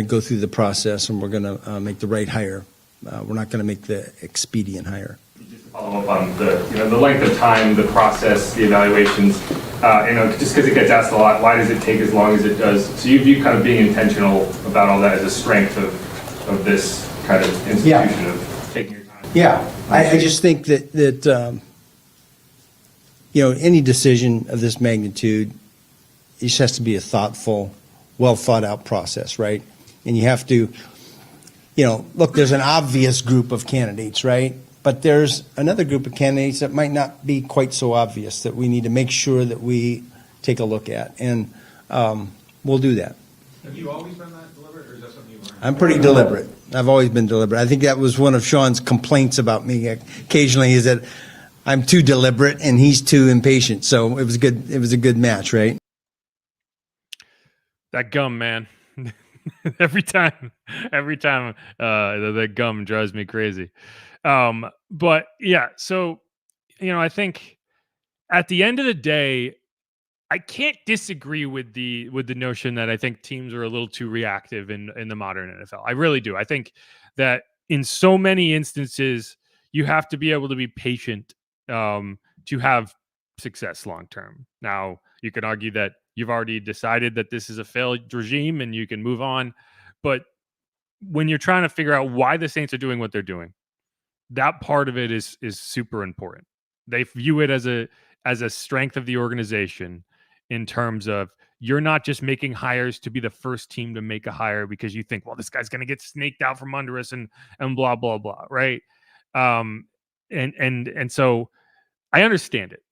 go through the process, and we're gonna make the right hire. We're not gonna make the expedient hire. Just to follow up on the length of time, the process, the evaluations. Just because it gets asked a lot, why does it take as long as it does? So you view kind of being intentional about all that as a strength of this kind of institution of taking your time. Yeah, I just think that any decision of this magnitude, it just has to be a thoughtful, well thought out process, right? And you have to, look, there's an obvious group of candidates, right? But there's another group of candidates that might not be quite so obvious that we need to make sure that we take a look at. And we'll do that. Have you always been that deliberate, or is that something you learned? I'm pretty deliberate. I've always been deliberate. I think that was one of Sean's complaints about me occasionally, is that I'm too deliberate and he's too impatient. So it was good. It was a good match, right? That gum, man. every time that gum drives me crazy. But yeah, so, I think at the end of the day, I can't disagree with the notion that I think teams are a little too reactive in the modern NFL. I really do. I think that in so many instances, you have to be able to be patient to have success long term. Now, you can argue that you've already decided that this is a failed regime and you can move on. But when you're trying to figure out why the Saints are doing what they're doing, that part of it is super important. They view it as a strength of the organization in terms of you're not just making hires to be the first team to make a hire because you think, well, this guy's going to get snaked out from under us and blah, blah, blah. Right. And so I understand it.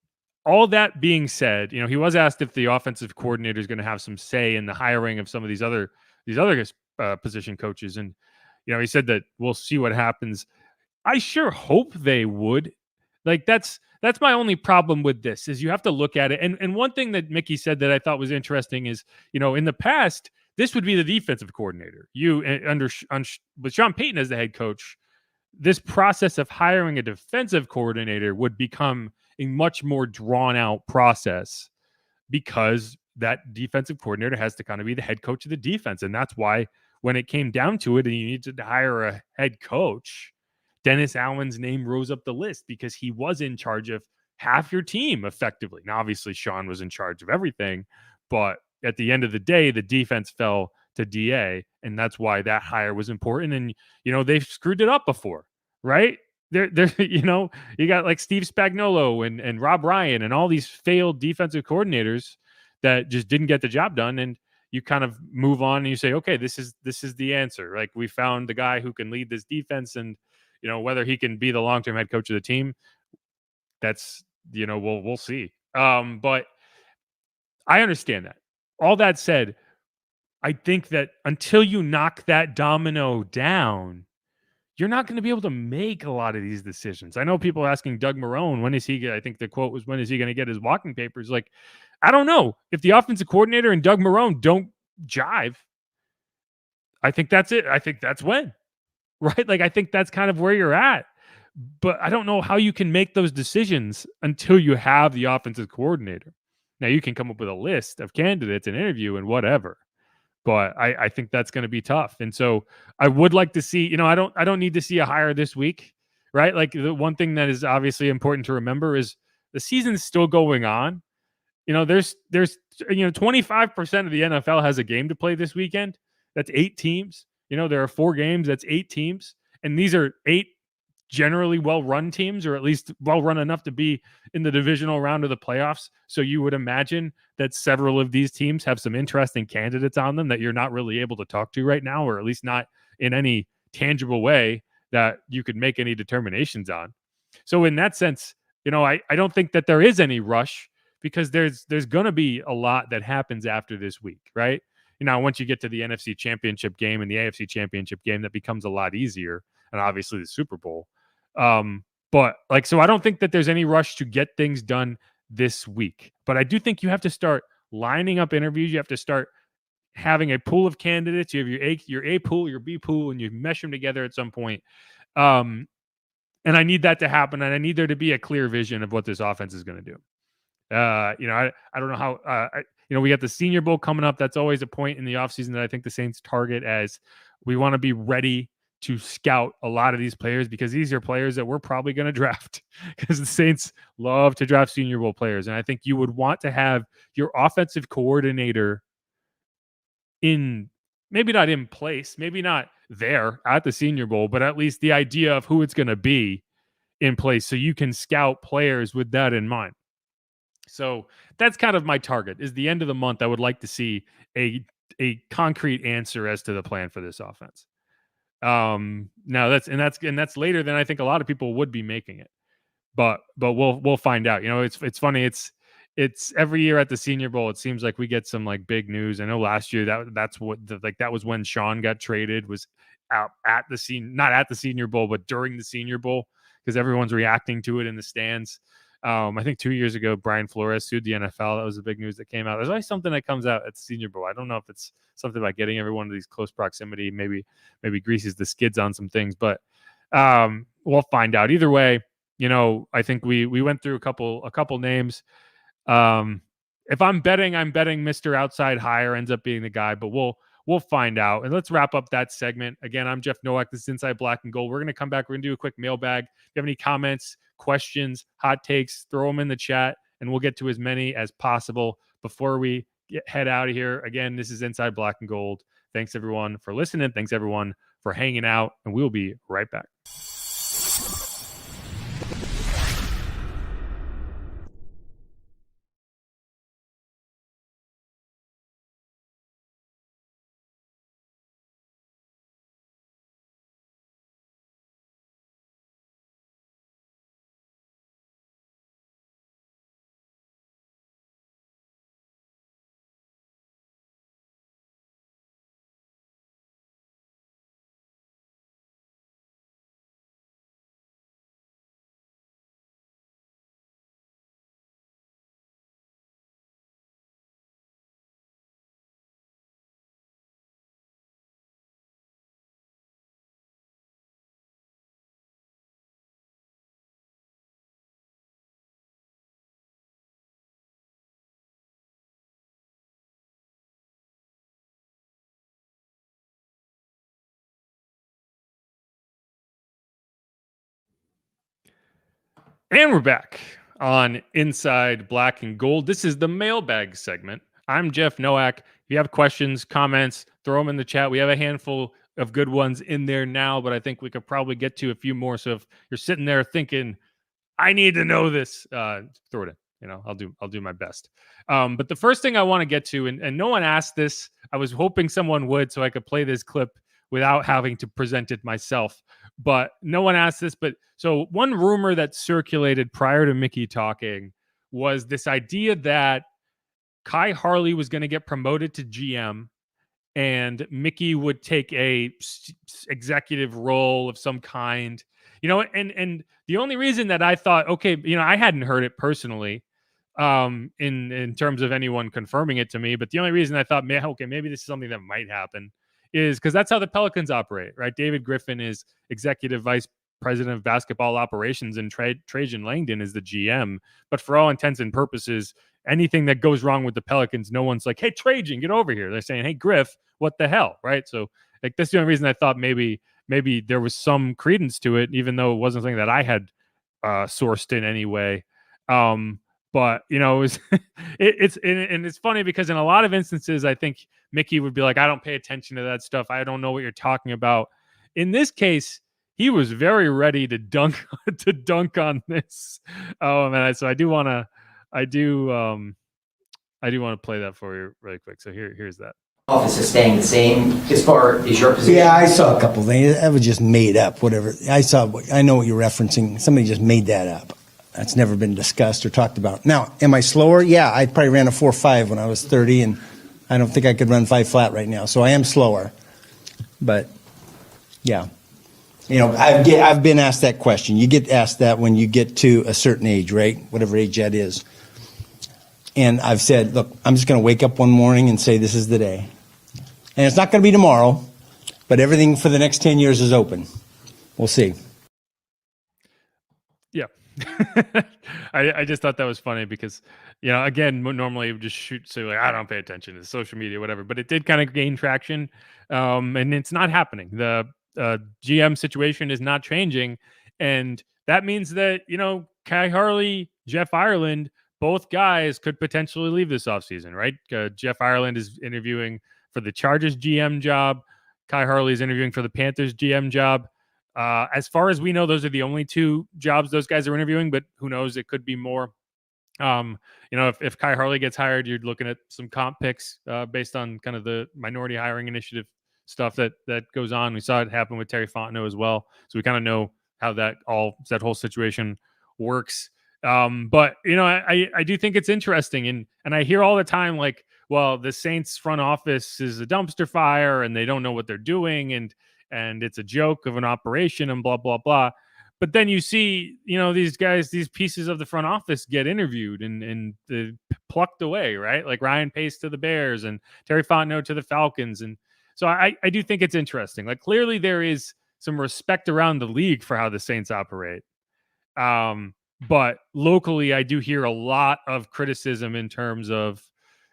All that being said, he was asked if the offensive coordinator is going to have some say in the hiring of some of these other position coaches. And, he said that we'll see what happens. I sure hope they would. Like, that's my only problem with this, is you have to look at it. And one thing that Mickey said that I thought was interesting is, in the past, this would be the defensive coordinator. With Sean Payton as the head coach, this process of hiring a defensive coordinator would become a much more drawn out process, because that defensive coordinator has to kind of be the head coach of the defense. And that's why when it came down to it and you needed to hire a head coach, Dennis Allen's name rose up the list because he was in charge of half your team effectively. Now, obviously Sean was in charge of everything, but at the end of the day, the defense fell to DA, and that's why that hire was important. And, they've screwed it up before, right? They're you got like Steve Spagnuolo and Rob Ryan and all these failed defensive coordinators that just didn't get the job done. And you kind of move on and you say, okay, this is the answer. Like, we found the guy who can lead this defense, and, whether he can be the long-term head coach of the team, that's, we'll see. But I understand that. All that said, I think that until you knock that domino down, you're not going to be able to make a lot of these decisions. I know people are asking Doug Marrone, I think the quote was, when is he going to get his walking papers? Like, I don't know. If the offensive coordinator and Doug Marrone don't jive, I think that's it. I think that's when, right? Like, I think that's kind of where you're at. But I don't know how you can make those decisions until you have the offensive coordinator. Now, you can come up with a list of candidates and interview and whatever, but I think that's going to be tough. And so I would like to see, I don't need to see a hire this week, right? Like, the one thing that is obviously important to remember is the season's still going on. There's 25% of the NFL has a game to play this weekend. That's 8 teams. There are 4 games. That's 8 teams. And these are 8 generally well-run teams, or at least well-run enough to be in the divisional round of the playoffs. So you would imagine that several of these teams have some interesting candidates on them that you're not really able to talk to right now, or at least not in any tangible way that you could make any determinations on. So in that sense, I don't think that there is any rush because there's going to be a lot that happens after this week, right? Once you get to the NFC Championship game and the AFC Championship game, that becomes a lot easier, and obviously the Super Bowl. But so I don't think that there's any rush to get things done this week. But I do think you have to start lining up interviews. You have to start having a pool of candidates. You have your A pool, your B pool, and you mesh them together at some point. And I need that to happen, and I need there to be a clear vision of what this offense is going to do. I don't know how. We got the Senior Bowl coming up. That's always a point in the offseason that I think the Saints target as we want to be ready to scout a lot of these players, because these are players that we're probably going to draft, because the Saints love to draft Senior Bowl players. And I think you would want to have your offensive coordinator maybe not in place, maybe not there at the Senior Bowl, but at least the idea of who it's going to be in place, so you can scout players with that in mind. So that's kind of my target, is the end of the month. I would like to see a concrete answer as to the plan for this offense. Now that's later than I think a lot of people would be making it, but we'll find out. It's funny. It's every year at the Senior Bowl, it seems like we get some big news. I know last year that was when Sean got traded, was out at not at the Senior Bowl, but during the Senior Bowl, because everyone's reacting to it in the stands. I think 2 years ago, Brian Flores sued the NFL. That was the big news that came out. There's always something that comes out at the Senior Bowl. I don't know if it's something about getting everyone to these close proximity, maybe greases the skids on some things, but we'll find out. Either way, I think we went through a couple names. If I'm betting Mr. Outside Hire ends up being the guy, but we'll find out. And let's wrap up that segment. Again, I'm Jeff Nowak. This is Inside Black and Gold. We're going to come back. We're going to do a quick mailbag. If you have any comments, questions, hot takes, throw them in the chat, and we'll get to as many as possible before we head out of here. Again, this is Inside Black and Gold. Thanks, everyone, for listening. Thanks, everyone, for hanging out, and we'll be right back. And we're back on Inside Black and Gold. This is the mailbag segment. I'm Jeff Nowak. If you have questions, comments, throw them in the chat. We have a handful of good ones in there now, but I think we could probably get to a few more. So if you're sitting there thinking, I need to know this, throw it in. I'll do my best. But the first thing I want to get to, and no one asked this, I was hoping someone would, so I could play this clip without having to present it myself. But no one asked this. But so one rumor that circulated prior to Mickey talking was this idea that Kai Harley was going to get promoted to GM and Mickey would take a executive role of some kind, and the only reason that I thought, okay, I hadn't heard it personally in terms of anyone confirming it to me, but the only reason I thought, okay, maybe this is something that might happen is because that's how the Pelicans operate, right? David Griffin is executive vice president of basketball operations, and Trajan Langdon is the GM. But for all intents and purposes, anything that goes wrong with the Pelicans, no one's like, hey, Trajan, get over here. They're saying, hey, Griff, what the hell, right? So that's the only reason I thought maybe there was some credence to it, even though it wasn't something that I had sourced in any way. But it was it's funny because in a lot of instances, I think Mickey would be like, I don't pay attention to that stuff. I don't know what you're talking about. In this case, he was very ready to dunk on this. Oh man, so I do want to play that for you really quick. So here's that. Office is staying the same as far as your position? Yeah, I saw a couple things. That was just made up, whatever. I know what you're referencing. Somebody just made that up. That's never been discussed or talked about. Now, am I slower? Yeah, I probably ran a 4.5 when I was 30, and I don't think I could run 5 flat right now. So I am slower. But, yeah. You know, I've been asked that question. You get asked that when you get to a certain age, right? Whatever age that is. And I've said, look, I'm just going to wake up one morning and say this is the day. And it's not going to be tomorrow, but everything for the next 10 years is open. We'll see. Yeah. I just thought that was funny because, you know, again, normally we just shoot, so like, I don't pay attention to social media, whatever, but it did kind of gain traction. And it's not happening. The GM situation is not changing. And that means that, you know, Kai Harley, Jeff Ireland, both guys could potentially leave this offseason, right? Jeff Ireland is interviewing for the Chargers GM job. Kai Harley is interviewing for the Panthers GM job. As far as we know, those are the only two jobs those guys are interviewing, but who knows? It could be more. You know, if Kai Harley gets hired, you're looking at some comp picks based on kind of the minority hiring initiative stuff that goes on. We saw it happen with Terry Fontenot as well. So we kind of know how that whole situation works. But you know, I do think it's interesting, and I hear all the time like, well, the Saints front office is a dumpster fire and they don't know what they're doing, and it's a joke of an operation and blah blah blah. But then you see, you know, these guys, these pieces of the front office get interviewed and plucked away, right? Like Ryan Pace to the Bears and Terry Fontenot to the Falcons. And so I do think it's interesting. Like clearly there is some respect around the league for how the Saints operate. But locally, I do hear a lot of criticism in terms of,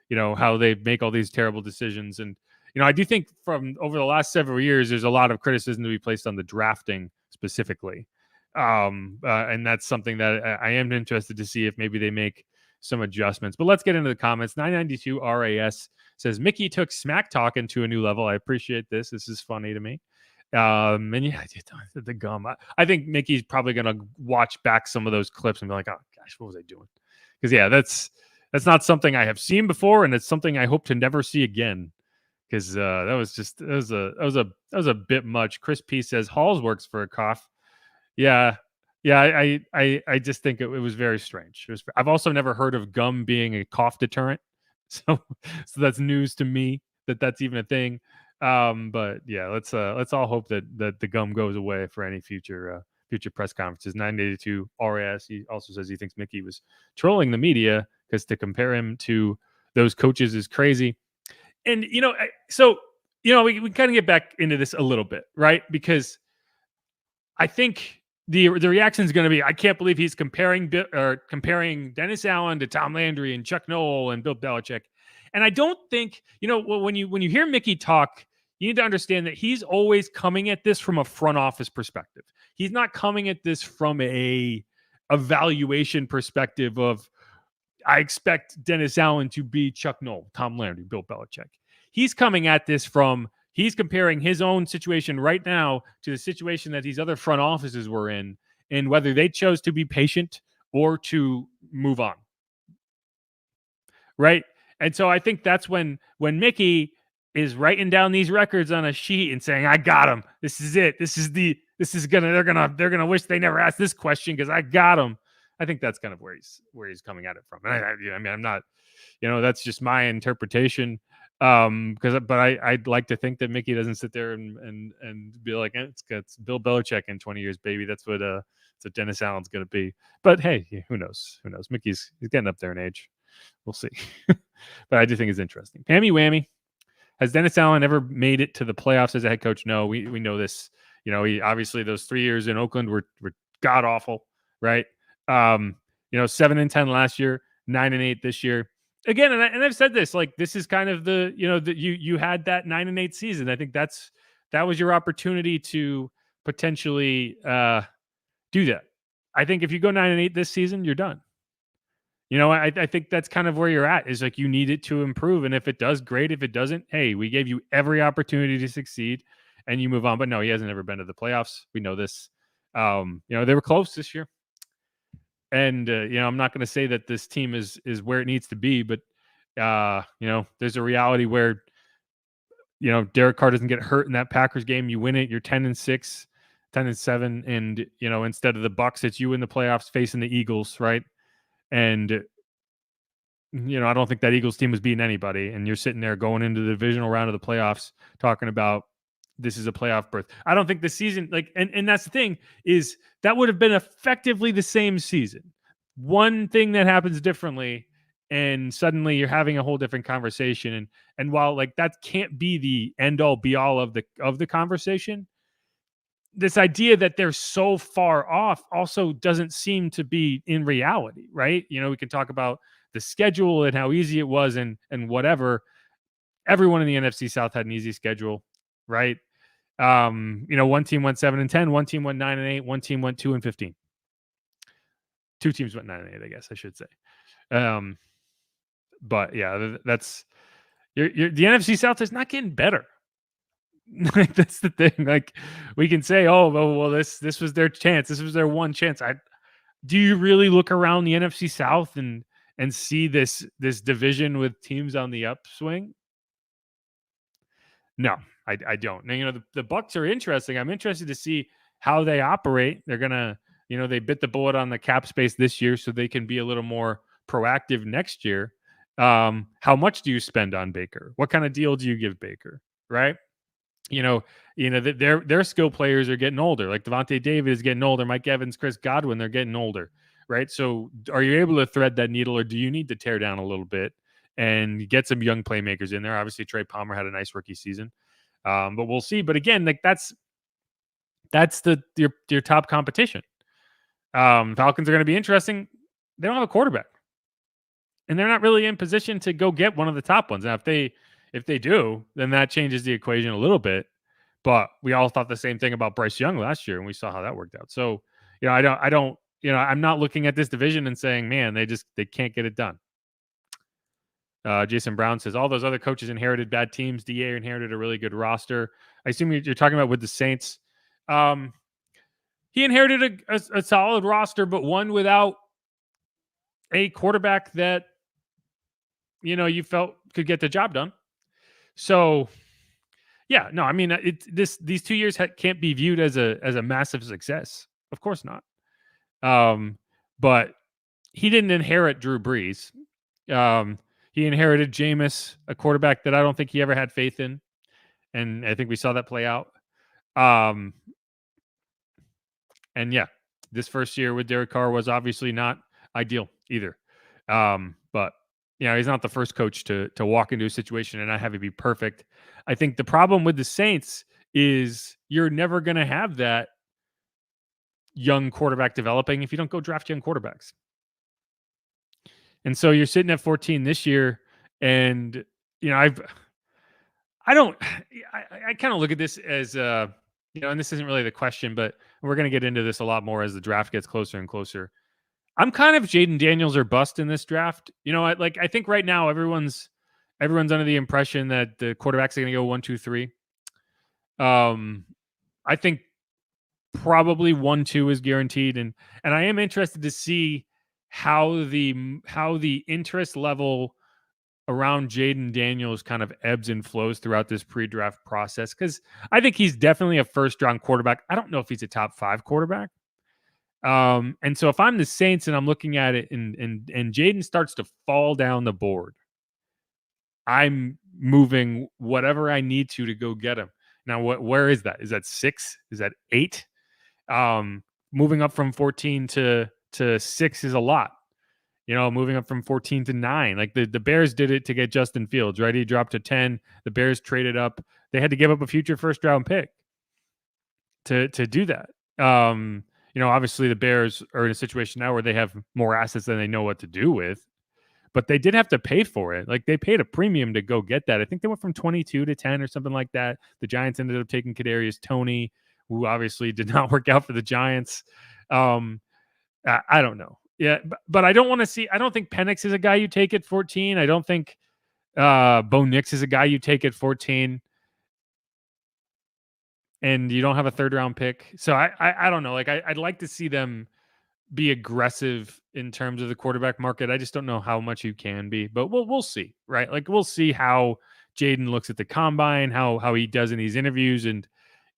you know, how they make all these terrible decisions. And, you know, I do think from over the last several years, there's a lot of criticism to be placed on the drafting specifically. And that's something that I am interested to see if maybe they make some adjustments. But let's get into the comments. 992 RAS says, Mickey took smack talking to a new level. I appreciate this. This is funny to me. And yeah, the gum. I think Mickey's probably going to watch back some of those clips and be like, oh gosh, what was I doing? Because yeah, that's not something I have seen before, and it's something I hope to never see again. Because that was a bit much. Chris P says Halls works for a cough. Yeah. I just think it was very strange. I've also never heard of gum being a cough deterrent, so that's news to me that's even a thing. But yeah, let's all hope that the gum goes away for any future press conferences. 982 RAS. He also says he thinks Mickey was trolling the media because to compare him to those coaches is crazy. And you know, so you know, we kind of get back into this a little bit, right? Because I think the reaction is going to be, I can't believe he's comparing Dennis Allen to Tom Landry and Chuck Noll and Bill Belichick. And I don't think, you know, when you hear Mickey talk, you need to understand that he's always coming at this from a front office perspective. He's not coming at this from a evaluation perspective of, I expect Dennis Allen to be Chuck Noll, Tom Landry, Bill Belichick. He's coming at this from, he's comparing his own situation right now to the situation that these other front offices were in, and whether they chose to be patient or to move on. Right? And so I think that's when Mickey is writing down these records on a sheet and saying, I got him. This is it. They're gonna wish they never asked this question because I got him. I think that's kind of where he's coming at it from. And I mean, I'm not, you know, that's just my interpretation. But I'd like to think that Mickey doesn't sit there and be like, it's Bill Belichick in 20 years, baby. That's what Dennis Allen's going to be. But hey, who knows? He's getting up there in age. We'll see. But I do think it's interesting. Pammy Whammy. Has Dennis Allen ever made it to the playoffs as a head coach? No, we know this. You know, he obviously those 3 years in Oakland were god awful, right? You know, 7-10 last year, 9-8 this year. Again, and I've said this, like this is kind of the, you know, that you had that 9-8 season. I think that was your opportunity to potentially do that. I think if you go 9-8 this season, you're done. You know, I think that's kind of where you're at, is like you need it to improve. And if it does, great. If it doesn't, hey, we gave you every opportunity to succeed and you move on. But no, he hasn't ever been to the playoffs. We know this. You know, they were close this year. And, you know, I'm not going to say that this team is where it needs to be, but, you know, there's a reality where, you know, Derek Carr doesn't get hurt in that Packers game. You win it. You're 10-6. 10-7, and instead of the Bucks, it's you in the playoffs facing the Eagles, right? And I don't think that Eagles team was beating anybody, and you're sitting there going into the divisional round of the playoffs talking about this is a playoff berth. I don't think the season, and that's the thing, is that would have been effectively the same season. One thing that happens differently, and suddenly you're having a whole different conversation. And while that can't be the end all be all of the conversation, this idea that they're so far off also doesn't seem to be in reality, right? We can talk about the schedule and how easy it was and whatever. Everyone in the NFC South had an easy schedule, right? One team went 7-10, one team went 9-8, one team went 2-15. Two teams went 9-8, I guess I should say. But yeah, that's the NFC South is not getting better. That's the thing. We can say, oh well, this was their chance. This was their one chance. Do you really look around the NFC South and see this division with teams on the upswing? No, I don't. Now, the Bucks are interesting. I'm interested to see how they operate. They're gonna, they bit the bullet on the cap space this year, so they can be a little more proactive next year. How much do you spend on Baker? What kind of deal do you give Baker? Right? Their skill players are getting older. Like Devontae David is getting older. Mike Evans, Chris Godwin, they're getting older. Right? So, are you able to thread that needle, or do you need to tear down a little bit and get some young playmakers in there? Obviously, Trey Palmer had a nice rookie season, but we'll see. But again, that's your top competition. Falcons are going to be interesting. They don't have a quarterback, and they're not really in position to go get one of the top ones. Now, if they do, then that changes the equation a little bit. But we all thought the same thing about Bryce Young last year, and we saw how that worked out. So, I don't. I'm not looking at this division and saying, man, they can't get it done. Jason Brown says all those other coaches inherited bad teams. DA inherited a really good roster. I assume you're talking about with the Saints. He inherited a solid roster, but one without a quarterback that you felt could get the job done. So, yeah, no, I mean these 2 years can't be viewed as a massive success. Of course not. But he didn't inherit Drew Brees. He inherited Jameis, a quarterback that I don't think he ever had faith in. And I think we saw that play out. And yeah, this first year with Derek Carr was obviously not ideal either. But he's not the first coach to walk into a situation and not have it be perfect. I think the problem with the Saints is you're never going to have that young quarterback developing if you don't go draft young quarterbacks. And so you're sitting at 14 this year, and I kind of look at this as and this isn't really the question, but we're going to get into this a lot more as the draft gets closer and closer. I'm kind of Jaden Daniels or bust in this draft. I think right now everyone's under the impression that the quarterbacks are going to go 1, 2, 3. I think probably 1, 2 is guaranteed, and I am interested to see how the interest level around Jaden Daniels kind of ebbs and flows throughout this pre-draft process, because I think he's definitely a first-round quarterback. I don't know if he's a top 5 quarterback. And so if I'm the Saints and I'm looking at it and Jaden starts to fall down the board, I'm moving whatever I need to go get him. Now, where is that? Is that 6? Is that 8? Moving up from 14 to 6 is a lot. Moving up from 14 to 9. Like the Bears did it to get Justin Fields, right? He dropped to 10. The Bears traded up. They had to give up a future first-round pick to do that. Obviously the Bears are in a situation now where they have more assets than they know what to do with, but they did have to pay for it. Like they paid a premium to go get that. I think they went from 22 to 10 or something like that. The Giants ended up taking Kadarius Toney, who obviously did not work out for the Giants. I don't know. Yeah, but I don't think Penix is a guy you take at 14. I don't think Bo Nix is a guy you take at 14. And you don't have a 3rd-round pick. So I don't know. Like I'd like to see them be aggressive in terms of the quarterback market. I just don't know how much you can be, but we'll see, right? Like we'll see how Jaden looks at the combine, how he does in these interviews, and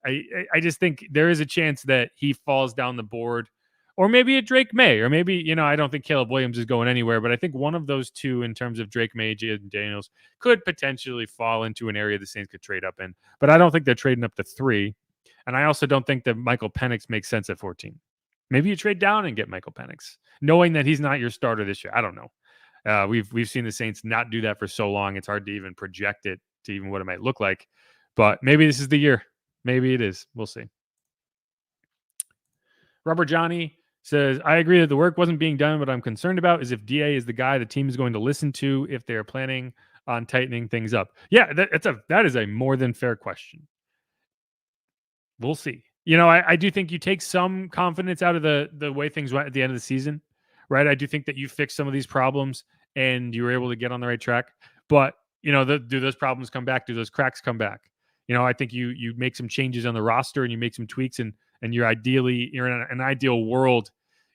I just think there is a chance that he falls down the board, or maybe a Drake May, or maybe, I don't think Caleb Williams is going anywhere, but I think one of those two, in terms of Drake May, Jaden Daniels, could potentially fall into an area the Saints could trade up in. But I don't think they're trading up to 3. And I also don't think that Michael Penix makes sense at 14. Maybe you trade down and get Michael Penix, knowing that he's not your starter this year. I don't know. We've seen the Saints not do that for so long. It's hard to even project it to even what it might look like. But maybe this is the year. Maybe it is. We'll see. Rubber Johnny says, I agree that the work wasn't being done. What I'm concerned about is if DA is the guy the team is going to listen to if they're planning on tightening things up. Yeah, that is a more than fair question. We'll see. I do think you take some confidence out of the way things went at the end of the season, right? I do think that you fixed some of these problems and you were able to get on the right track. But, do those problems come back? Do those cracks come back? I think you make some changes on the roster and you make some tweaks, and you're in an ideal world.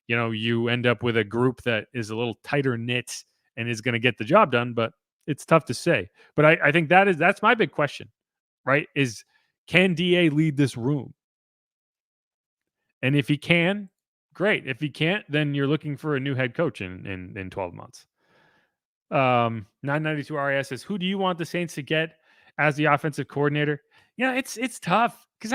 You end up with a group that is a little tighter knit and is going to get the job done, but it's tough to say. But I think that's my big question, right? Is, can DA lead this room? And if he can, great. If he can't, then you're looking for a new head coach in 12 months. 992 RIS says, who do you want the Saints to get as the offensive coordinator? It's tough because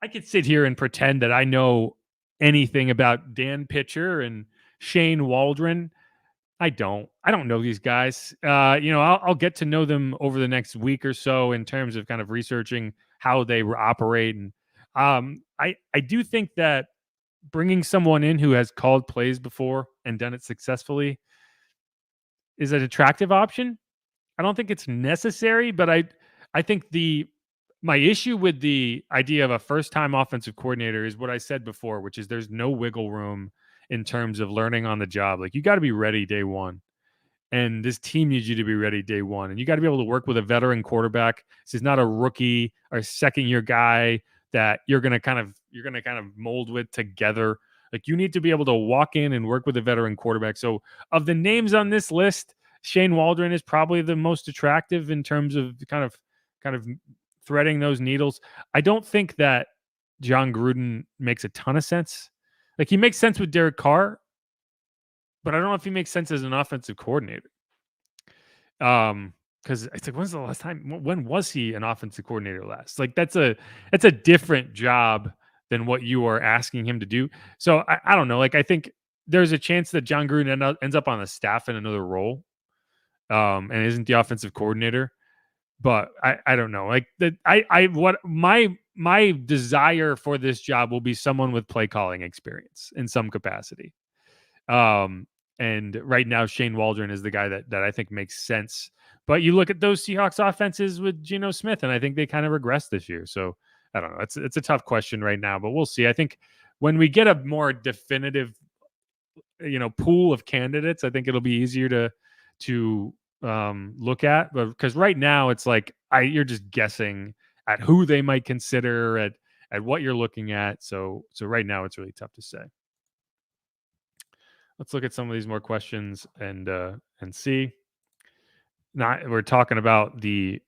I could sit here and pretend that I know anything about Dan Pitcher and Shane Waldron. I don't know these guys. I'll get to know them over the next week or so in terms of kind of researching how they operate. And I do think that bringing someone in who has called plays before and done it successfully is an attractive option. I don't think it's necessary, but I think my issue with the idea of a first-time offensive coordinator is what I said before, which is there's no wiggle room in terms of learning on the job. Like, you got to be ready day one. And this team needs you to be ready day one. And you got to be able to work with a veteran quarterback. This is not a rookie or second-year guy that you're going to kind of mold with together. Like, you need to be able to walk in and work with a veteran quarterback. So of the names on this list, Shane Waldron is probably the most attractive in terms of kind of threading those needles. I don't think that John Gruden makes a ton of sense. Like, he makes sense with Derek Carr, but I don't know if he makes sense as an offensive coordinator. Because it's like, when's the last time? When was he an offensive coordinator last? Like, that's a different job than what you are asking him to do. So I don't know. Like, I think there's a chance that John Gruden ends up on the staff in another role, and isn't the offensive coordinator. But I don't know. Like, what my desire for this job will be someone with play calling experience in some capacity. And right now, Shane Waldron is the guy that I think makes sense. But you look at those Seahawks offenses with Geno Smith, and I think they kind of regressed this year. So I don't know. It's a tough question right now, but we'll see. I think when we get a more definitive, pool of candidates, I think it'll be easier to look at. But because right now it's like you're just guessing at who they might consider, at what you're looking at. So right now it's really tough to say. Let's look at some of these more questions and see. We're talking about the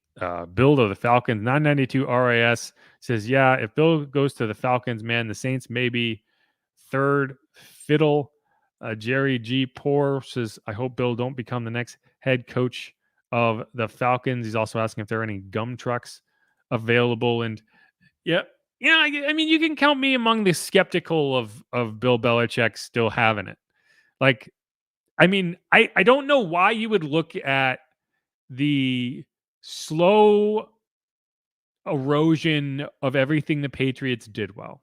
build of the Falcons. 992 RIS says, yeah, if Bill goes to the Falcons, man, the Saints may be third fiddle. Jerry G. Poor says, I hope Bill don't become the next head coach of the Falcons. He's also asking if there are any gum trucks available. And I mean, you can count me among the skeptical of Bill Belichick still having it. Like, I mean, I don't know why you would look at the slow erosion of everything the Patriots did well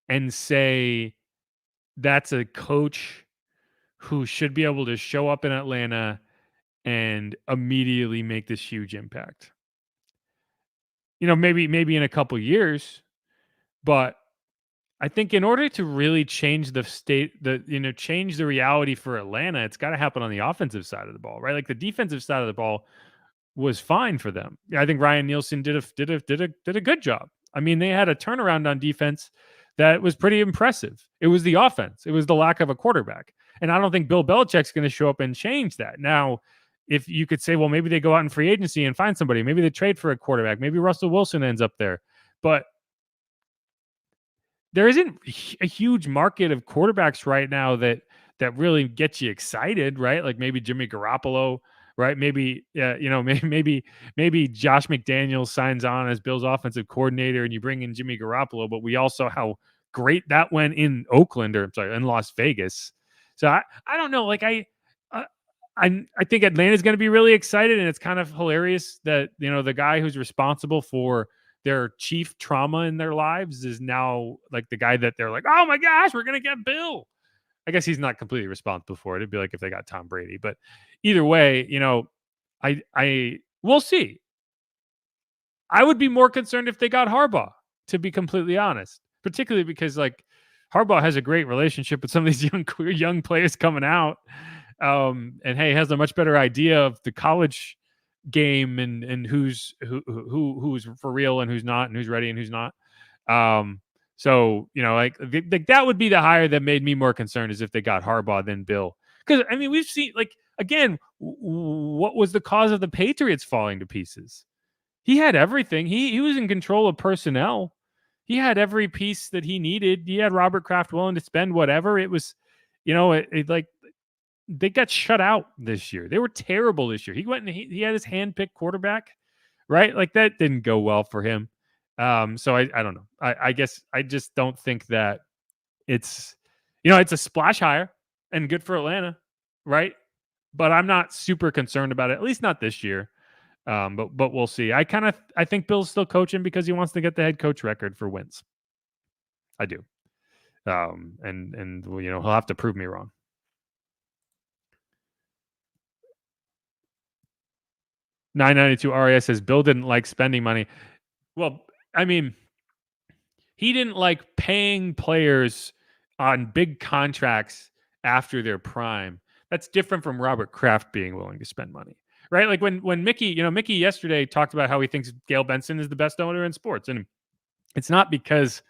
and say that's a coach who should be able to show up in Atlanta and immediately make this huge impact. Maybe in a couple years, but I think in order to really change the state, change the reality for Atlanta, it's got to happen on the offensive side of the ball, right? Like, the defensive side of the ball was fine for them. I think Ryan Nielsen did a good job. I mean, they had a turnaround on defense that was pretty impressive. It was the offense. It was the lack of a quarterback. And I don't think Bill Belichick's going to show up and change that. Now, if you could say, well, maybe they go out in free agency and find somebody, maybe they trade for a quarterback, maybe Russell Wilson ends up there, but there isn't a huge market of quarterbacks right now that really gets you excited, right? Like maybe Jimmy Garoppolo, right? Maybe maybe Josh McDaniels signs on as Bill's offensive coordinator, and you bring in Jimmy Garoppolo. But we all saw how great that went in Oakland, or sorry, in Las Vegas. So I don't know. Like I think Atlanta's going to be really excited, and it's kind of hilarious that the guy who's responsible for their chief trauma in their lives is now like the guy that they're like, oh my gosh, we're going to get Bill. I guess he's not completely responsible for it. It'd be like if they got Tom Brady, but either way, we'll see. I would be more concerned if they got Harbaugh, to be completely honest, particularly because like Harbaugh has a great relationship with some of these young players coming out. And hey, has a much better idea of the college game and who's for real and who's not, and who's ready and who's not. So like that would be the hire that made me more concerned, is if they got Harbaugh than Bill. Because I mean, we've seen, like, again, what was the cause of the Patriots falling to pieces? He had everything. He was in control of personnel. He had every piece that he needed. He had Robert Kraft willing to spend whatever. It was, like they got shut out this year. They were terrible this year. He went and he had his hand-picked quarterback, right? Like that didn't go well for him. So I don't know. I guess I just don't think that it's, it's a splash hire and good for Atlanta, right? But I'm not super concerned about it, at least not this year. But we'll see. I think Bill's still coaching because he wants to get the head coach record for wins. I do. And he'll have to prove me wrong. $9.92 RAS says Bill didn't like spending money. Well, I mean, he didn't like paying players on big contracts after their prime. That's different from Robert Kraft being willing to spend money, right? Like when Mickey, Mickey yesterday talked about how he thinks Gail Benson is the best owner in sports, and it's not because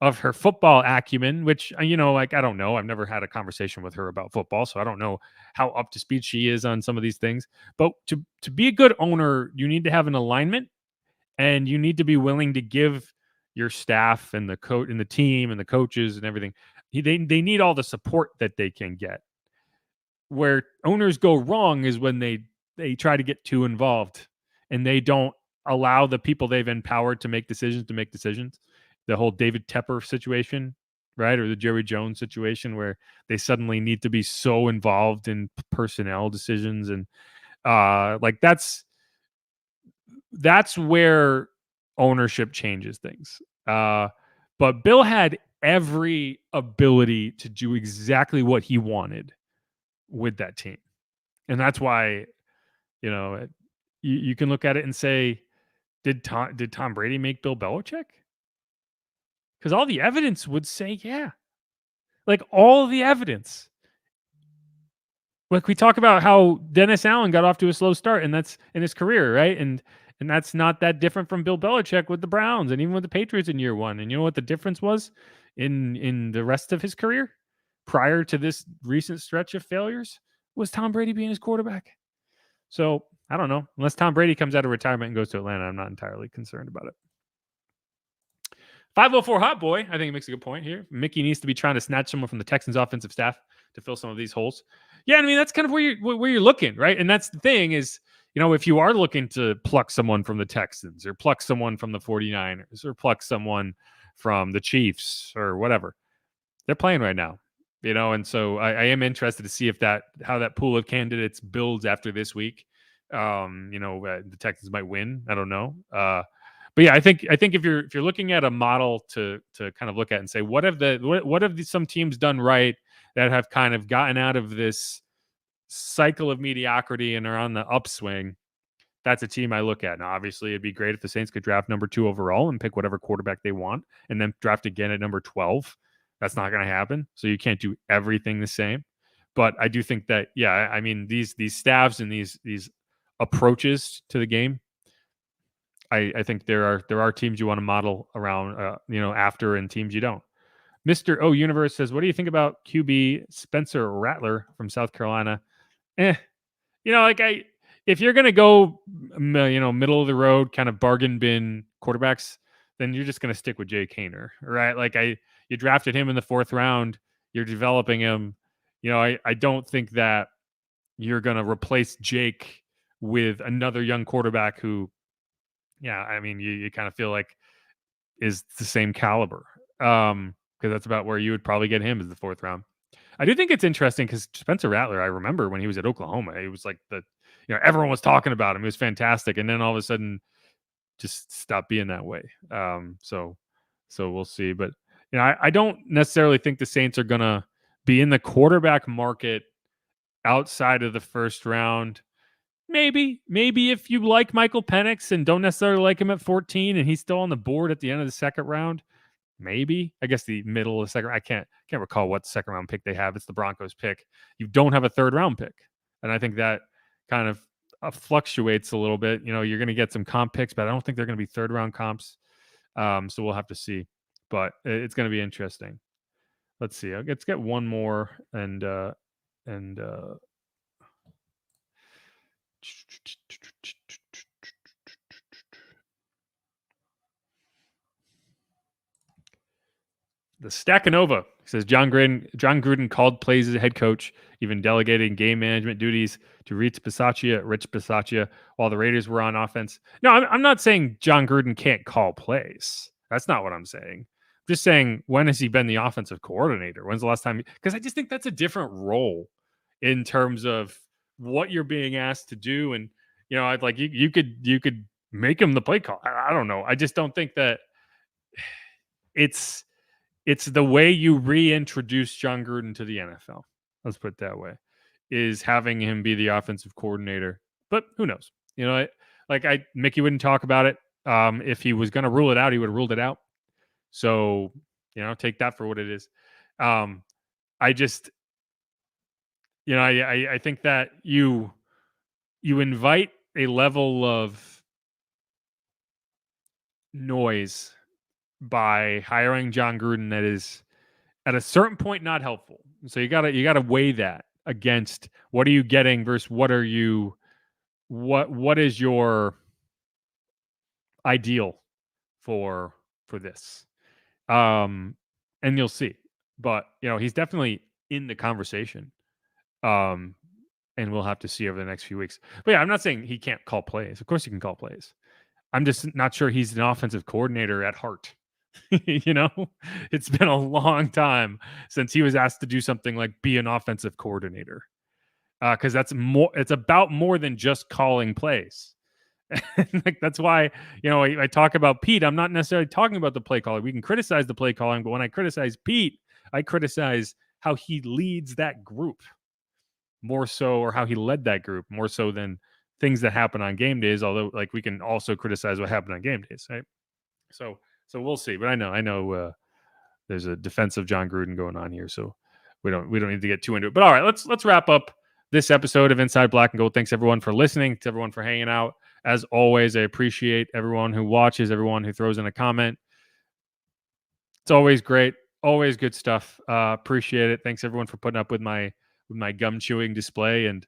of her football acumen, which, like, I don't know. I've never had a conversation with her about football, so I don't know how up to speed she is on some of these things. But to be a good owner, you need to have an alignment, and you need to be willing to give your staff and the coach and the team and the coaches and everything. They need all the support that they can get. Where owners go wrong is when they try to get too involved and they don't allow the people they've empowered to make decisions. The whole David Tepper situation, right? Or the Jerry Jones situation, where they suddenly need to be so involved in personnel decisions. And like that's where ownership changes things. But Bill had every ability to do exactly what he wanted with that team. And that's why, you can look at it and say, did Tom Brady make Bill Belichick? Because all the evidence would say, yeah. Like all the evidence. Like we talk about how Dennis Allen got off to a slow start, and that's in his career, right? And that's not that different from Bill Belichick with the Browns and even with the Patriots in year one. And you know what the difference was in the rest of his career prior to this recent stretch of failures? Was Tom Brady being his quarterback. So I don't know. Unless Tom Brady comes out of retirement and goes to Atlanta, I'm not entirely concerned about it. 504 Hot Boy, I think he makes a good point here. Mickey needs to be trying to snatch someone from the Texans offensive staff to fill some of these holes. Yeah, I mean, that's kind of where you're looking, right? And that's the thing is, if you are looking to pluck someone from the Texans or pluck someone from the 49ers or pluck someone from the Chiefs or whatever, they're playing right now, and so I am interested to see how that pool of candidates builds after this week. The Texans might win. I don't know. But yeah, I think if you're looking at a model to kind of look at and say, what have some teams done right that have kind of gotten out of this cycle of mediocrity and are on the upswing, that's a team I look at. Now, obviously, it'd be great if the Saints could draft number 2 overall and pick whatever quarterback they want and then draft again at number 12. That's not going to happen. So you can't do everything the same. But I do think that, yeah, I mean, these staffs and these approaches to the game, I think there are teams you want to model around, after, and teams you don't. Mr. O Universe says, what do you think about QB Spencer Rattler from South Carolina? if you're going to go, middle of the road kind of bargain bin quarterbacks, then you're just going to stick with Jake Haener, right? Like you drafted him in the 4th round. You're developing him. I don't think that you're going to replace Jake with another young quarterback who, you kind of feel like is the same caliber. Because that's about where you would probably get him as the 4th round. I do think it's interesting because Spencer Rattler, I remember when he was at Oklahoma, it was like everyone was talking about him. He was fantastic. And then all of a sudden just stopped being that way. So we'll see. But, I don't necessarily think the Saints are going to be in the quarterback market outside of the 1st round. Maybe if you like Michael Penix and don't necessarily like him at 14 and he's still on the board at the end of the 2nd round, maybe. I guess the middle of the 2nd. I can't recall what 2nd round pick they have. It's the Broncos pick. You don't have a 3rd round pick. And I think that kind of fluctuates a little bit. You're going to get some comp picks, but I don't think they're going to be 3rd round comps. So we'll have to see. But it's going to be interesting. Let's see. Let's get one more and the Stackanova says John Gruden called plays as a head coach, even delegating game management duties to Rich Bisaccia while the Raiders were on offense. No, I'm not saying John Gruden can't call plays. That's not what I'm saying. I'm just saying, when has he been the offensive coordinator? When's the last time? Because I just think that's a different role in terms of what you're being asked to do. And, I'd like you could make him the play call. I don't know. I just don't think that it's the way you reintroduce John Gruden to the NFL. Let's put it that way, is having him be the offensive coordinator. But who knows? Mickey wouldn't talk about it. If he was going to rule it out, he would have ruled it out. So, take that for what it is. I just, I think that you invite a level of noise by hiring John Gruden that is at a certain point not helpful. So you gotta weigh that against what are you getting versus what is your ideal for this. And you'll see. But he's definitely in the conversation. And we'll have to see over the next few weeks. But yeah, I'm not saying he can't call plays. Of course he can call plays. I'm just not sure he's an offensive coordinator at heart. It's been a long time since he was asked to do something like be an offensive coordinator. Because it's about more than just calling plays. That's why, I talk about Pete. I'm not necessarily talking about the play calling. We can criticize the play calling, but when I criticize Pete, I criticize how he leads that group more so, or how he led that group more so than things that happen on game days. Although, we can also criticize what happened on game days, right? So we'll see. But I know there's a defensive John Gruden going on here, so we don't need to get too into it. But all right, let's wrap up this episode of Inside Black and Gold. Thanks everyone for listening. To everyone for hanging out. As always, I appreciate everyone who watches, everyone who throws in a comment. It's always great, always good stuff. Appreciate it. Thanks everyone for putting up with my gum chewing display and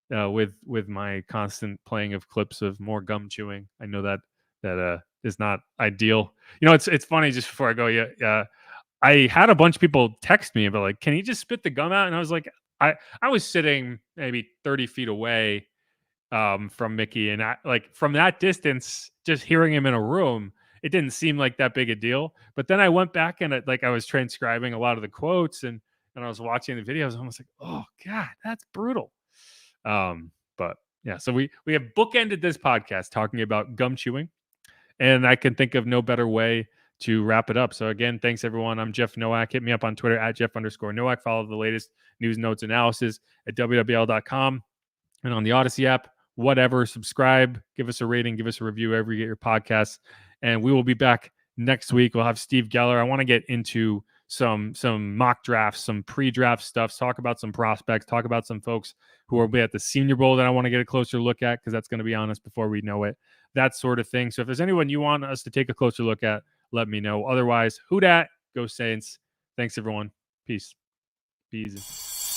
with my constant playing of clips of more gum chewing. I know that is not ideal. It's funny. Just before I go, I had a bunch of people text me about can you just spit the gum out? And I was like, I was sitting maybe 30 feet away from Mickey, and from that distance, just hearing him in a room, it didn't seem like that big a deal. But then I went back and I was transcribing a lot of the quotes and I was watching the videos. I was like, oh God, that's brutal. But yeah, so we have bookended this podcast talking about gum chewing, and I can think of no better way to wrap it up. So again, thanks everyone. I'm Jeff Nowak. Hit me up on Twitter at Jeff_Nowak. Follow the latest news, notes, analysis at WWL.com and on the Audacy app. Whatever, subscribe, give us a rating, give us a review wherever you get your podcasts. And we will be back next week. We'll have Steve Geller. I want to get into some mock drafts, some pre-draft stuff, talk about some prospects, talk about some folks who will be at the Senior Bowl that I want to get a closer look at, because that's going to be on us before we know it, that sort of thing. So if there's anyone you want us to take a closer look at, let me know. Otherwise, who dat? Go Saints. Thanks, everyone. Peace. Be easy.